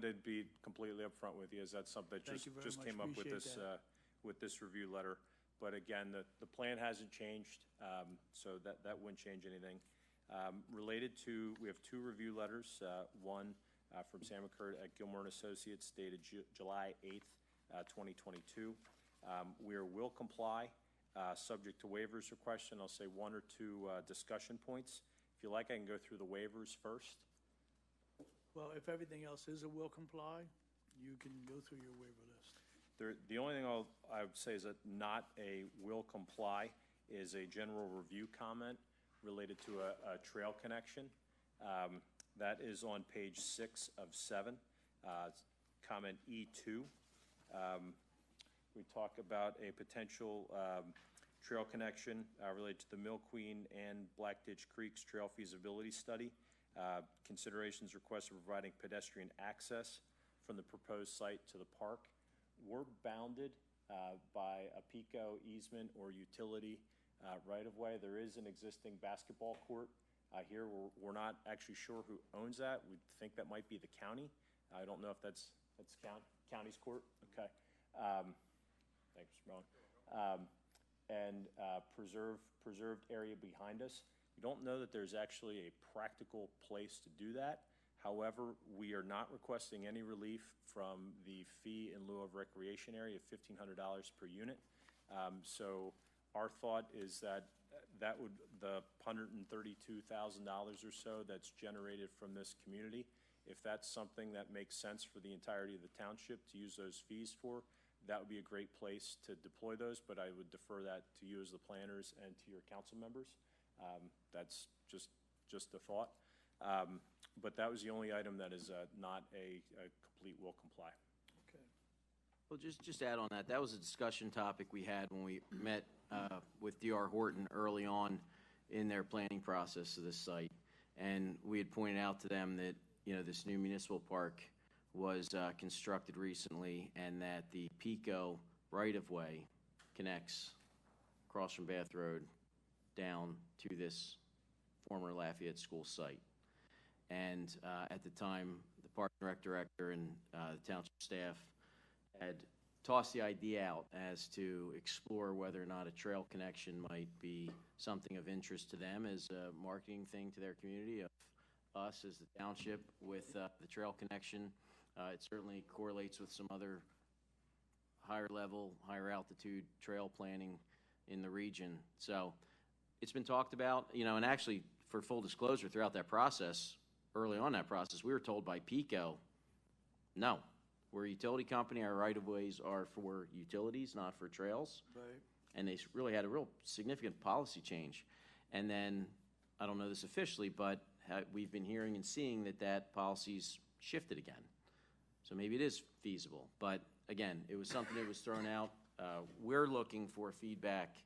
to be completely upfront with you, as that's something that just came up with this review letter. But again, the plan hasn't changed, so that wouldn't change anything. Related to, we have two review letters. One from Sam McCurt at Gilmore & Associates dated July 8th, 2022. We will comply, subject to waivers request, and I'll say one or two discussion points. If you like, I can go through the waivers first. Well, if everything else is a will comply, you can go through your waiver list. The only thing I would say is that not a will comply is a general review comment related to a trail connection. That is on page 6 of 7, comment E2. We talk about a potential trail connection related to the Mill Queen and Black Ditch Creeks Trail Feasibility Study. Considerations requested for providing pedestrian access from the proposed site to the park. We're bounded by a PICO easement or utility right-of-way. There is an existing basketball court here. We're not actually sure who owns that. We think that might be the county. I don't know if that's county's court. Okay. Thanks, Ron. And preserved area behind us. We don't know that there's actually a practical place to do that. However, we are not requesting any relief from the fee in lieu of recreation area of $1,500 per unit. So our thought is that the $132,000 or so that's generated from this community, if that's something that makes sense for the entirety of the township to use those fees for, that would be a great place to deploy those, but I would defer that to you as the planners and to your council members. That's just a thought. But that was the only item that is not a complete will comply. Okay. Well, just add on that. That was a discussion topic we had when we met with D.R. Horton early on in their planning process of this site. And we had pointed out to them that, this new municipal park was constructed recently and that the PICO right-of-way connects across from Bath Road down to this former Lafayette School site. And at the time, the Park and Rec Director and the township staff had tossed the idea out as to explore whether or not a trail connection might be something of interest to them as a marketing thing to their community, of us as the township with the trail connection. It certainly correlates with some other higher level, higher altitude trail planning in the region. So it's been talked about, and actually, for full disclosure, throughout that process, early on that process, we were told by PICO, no, we're a utility company. Our right-of-ways are for utilities, not for trails. Right. And they really had a real significant policy change. And then, I don't know this officially, but we've been hearing and seeing that policy's shifted again. So maybe it is feasible. But again, it was something that was thrown out. We're looking for feedback,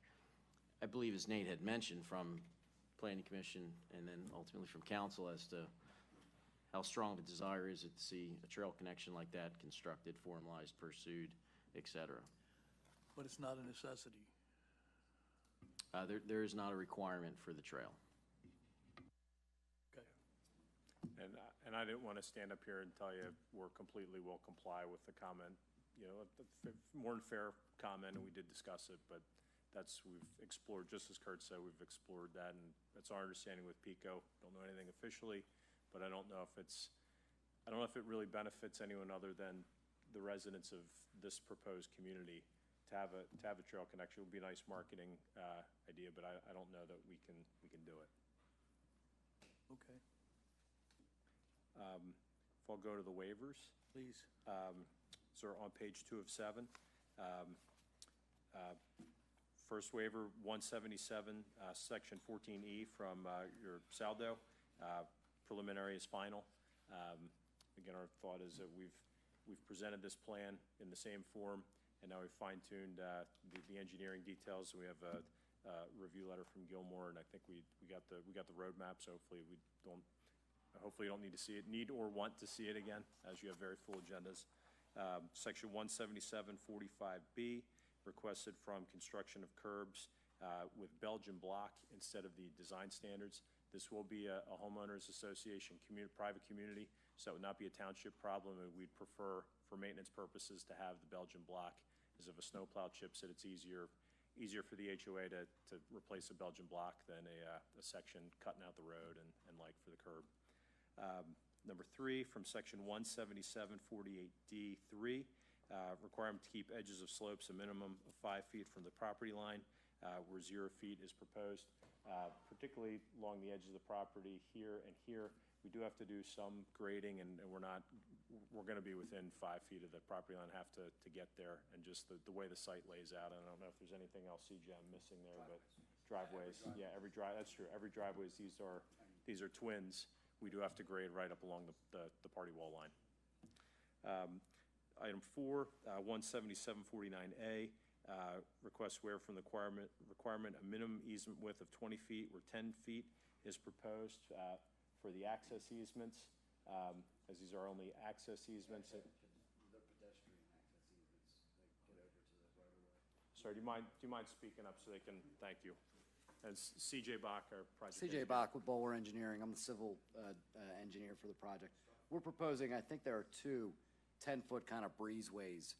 I believe, as Nate had mentioned, from Planning Commission and then ultimately from Council as to how strong of a desire is it to see a trail connection like that constructed, formalized, pursued, et cetera. But it's not a necessity. There is not a requirement for the trail. Okay. And I didn't want to stand up here and tell you we're completely will comply with the comment. More than fair comment, and we did discuss it, but we've explored, just as Kurt said, we've explored that, and that's our understanding with PICO. Don't know anything officially, but I don't know if it really benefits anyone other than the residents of this proposed community to have a trail connection. It would be a nice marketing idea, but I don't know that we can do it. Okay. If I'll go to the waivers. Please. So on page 2 of 7. First waiver, 177, section 14E from your Saldo. Preliminary is final. Again, our thought is that we've presented this plan in the same form, and now we've fine-tuned the engineering details. We have a review letter from Gilmore, and I think we got the roadmap. So hopefully you don't need or want to see it again, as you have very full agendas. Section 177.45B, requested from construction of curbs with Belgian block instead of the design standards. This will be a homeowners association private community, so it would not be a township problem, and we'd prefer, for maintenance purposes, to have the Belgian block, as if a snowplow chips it, it's easier for the HOA to replace a Belgian block than a section cutting out the road and like for the curb. Number 3, from section 177.48D3, requirement to keep edges of slopes a minimum of 5 feet from the property line, where 0 feet is proposed, particularly along the edge of the property here and here. We do have to do some grading, and we're going to be within 5 feet of the property line, have to get there, and just the way the site lays out. I don't know if there's anything else, CJ, I'm missing there, but driveways. Yeah, that's true. Every driveways, these are twins. We do have to grade right up along the party wall line. Item 4, 177.49A, request waiver from the requirement a minimum easement width of 20 feet where 10 feet is proposed for the access easements, as these are only access easements. The pedestrian access easements that get over to the right of Sir, do you mind speaking up so they can, thank you. And C.J. Bach, our project C.J. engineer. Bach with Bowler Engineering. I'm the civil engineer for the project. We're proposing, I think there are two 10-foot kind of breezeways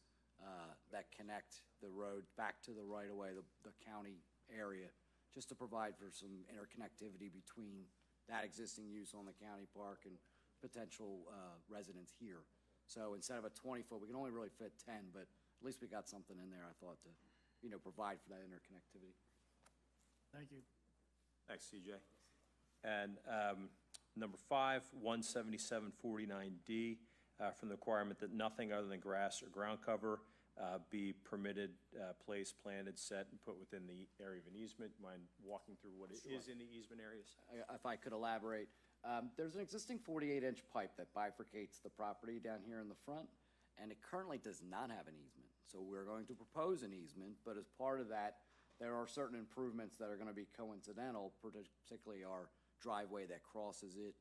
that connect the road back to the right-of-way, the county area, just to provide for some interconnectivity between that existing use on the county park and potential residents here. So instead of a 20-foot, we can only really fit 10, but at least we got something in there, I thought, to, provide for that interconnectivity. Thank you. Thanks, CJ. And number 5, 17749D, from the requirement that nothing other than grass or ground cover be permitted, placed, planted, set, and put within the area of an easement. Mind walking through what it is in the easement areas? If I could elaborate, there's an existing 48-inch pipe that bifurcates the property down here in the front, and it currently does not have an easement. So we're going to propose an easement, but as part of that, there are certain improvements that are going to be coincidental, particularly our driveway that crosses it.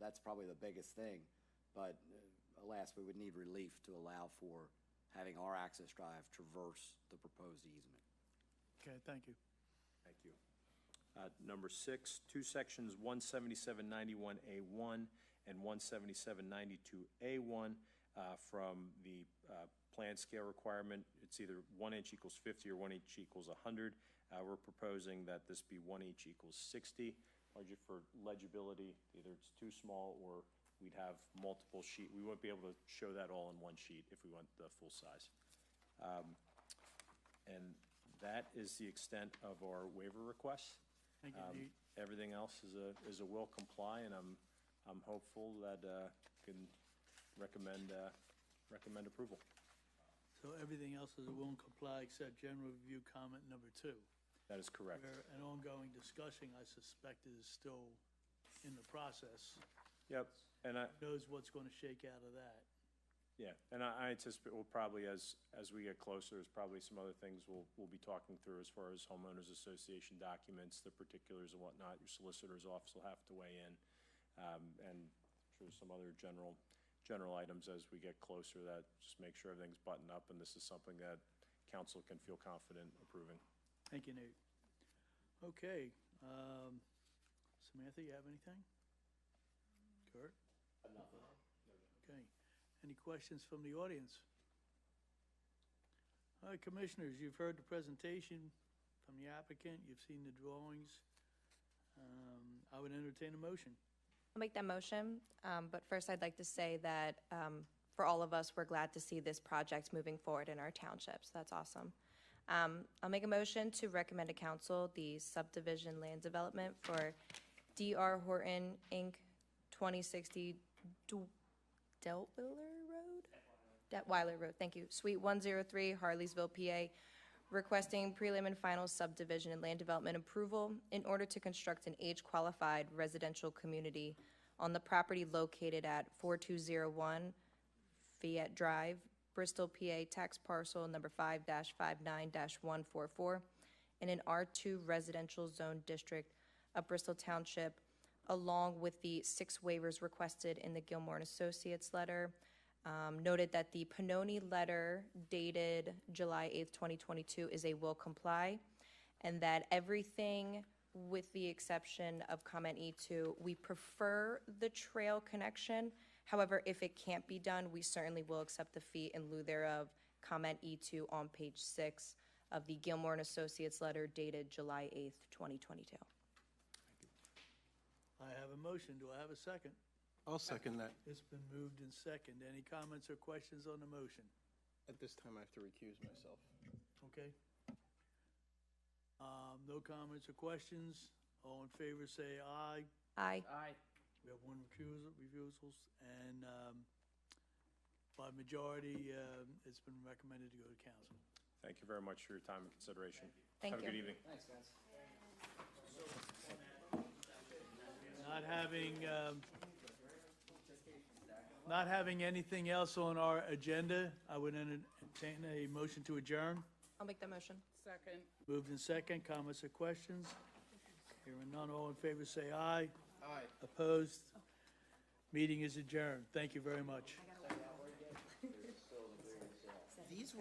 That's probably the biggest thing, but alas, we would need relief to allow for having our access drive traverse the proposed easement. Okay, thank you. Thank you. Number 6, 2 sections 17791A1 and 17792A1 from the plan scale requirement. It's either 1 inch equals 50 or 1 inch equals 100. We're proposing that this be 1 inch equals 60. Largely for legibility, either it's too small or we'd have multiple sheet. We won't be able to show that all in one sheet if we want the full size. And that is the extent of our waiver requests. Thank you, Nate. Everything else is a will comply, and I'm hopeful that can recommend approval. So everything else is a will and comply except general review comment number 2. That is correct. Where an ongoing discussion, I suspect, is still in the process. Yep, and Who knows what's going to shake out of that? Yeah, and I anticipate we'll probably, as we get closer, there's probably some other things we'll be talking through as far as homeowners association documents, the particulars and whatnot. Your solicitor's office will have to weigh in, and sure some other general items as we get closer that just make sure everything's buttoned up and this is something that council can feel confident approving. Thank you, Nate. Okay, Samantha, you have anything? Kurt? Nothing. Okay. Any questions from the audience? All right, commissioners, you've heard the presentation from the applicant. You've seen the drawings. I would entertain a motion. I'll make that motion, but first I'd like to say that for all of us, we're glad to see this project moving forward in our townships. That's awesome. I'll make a motion to recommend to council the subdivision land development for D.R. Horton, Inc., 2060 Detweiler Road? Detweiler Road, thank you. Suite 103, Harleysville, PA, requesting prelim and final subdivision and land development approval in order to construct an age-qualified residential community on the property located at 4201 Fayette Drive, Bristol, PA, tax parcel number 5-59-144, in an R2 residential zone district of Bristol Township, along with the 6 waivers requested in the Gilmore and Associates letter. Noted that the Pannoni letter dated July 8th, 2022 is a will comply, and that everything with the exception of comment E2, we prefer the trail connection. However, if it can't be done, we certainly will accept the fee in lieu thereof. Comment E2 on page 6 of the Gilmore and Associates letter dated July 8th, 2022. I have a motion. Do I have a second? I'll second that. It's been moved and second. Any comments or questions on the motion? At this time, I have to recuse myself. Okay. No comments or questions. All in favor say aye. Aye. Aye. We have 1 refusals, and by majority, it's been recommended to go to council. Thank you very much for your time and consideration. Thank Have you. a good evening. Thanks, guys. Not having anything else on our agenda, I would entertain a motion to adjourn. I'll make that motion. Second. Moved in second. Comments or questions? Hearing none. All in favor say aye. Aye. Opposed? Meeting is adjourned. Thank you very much.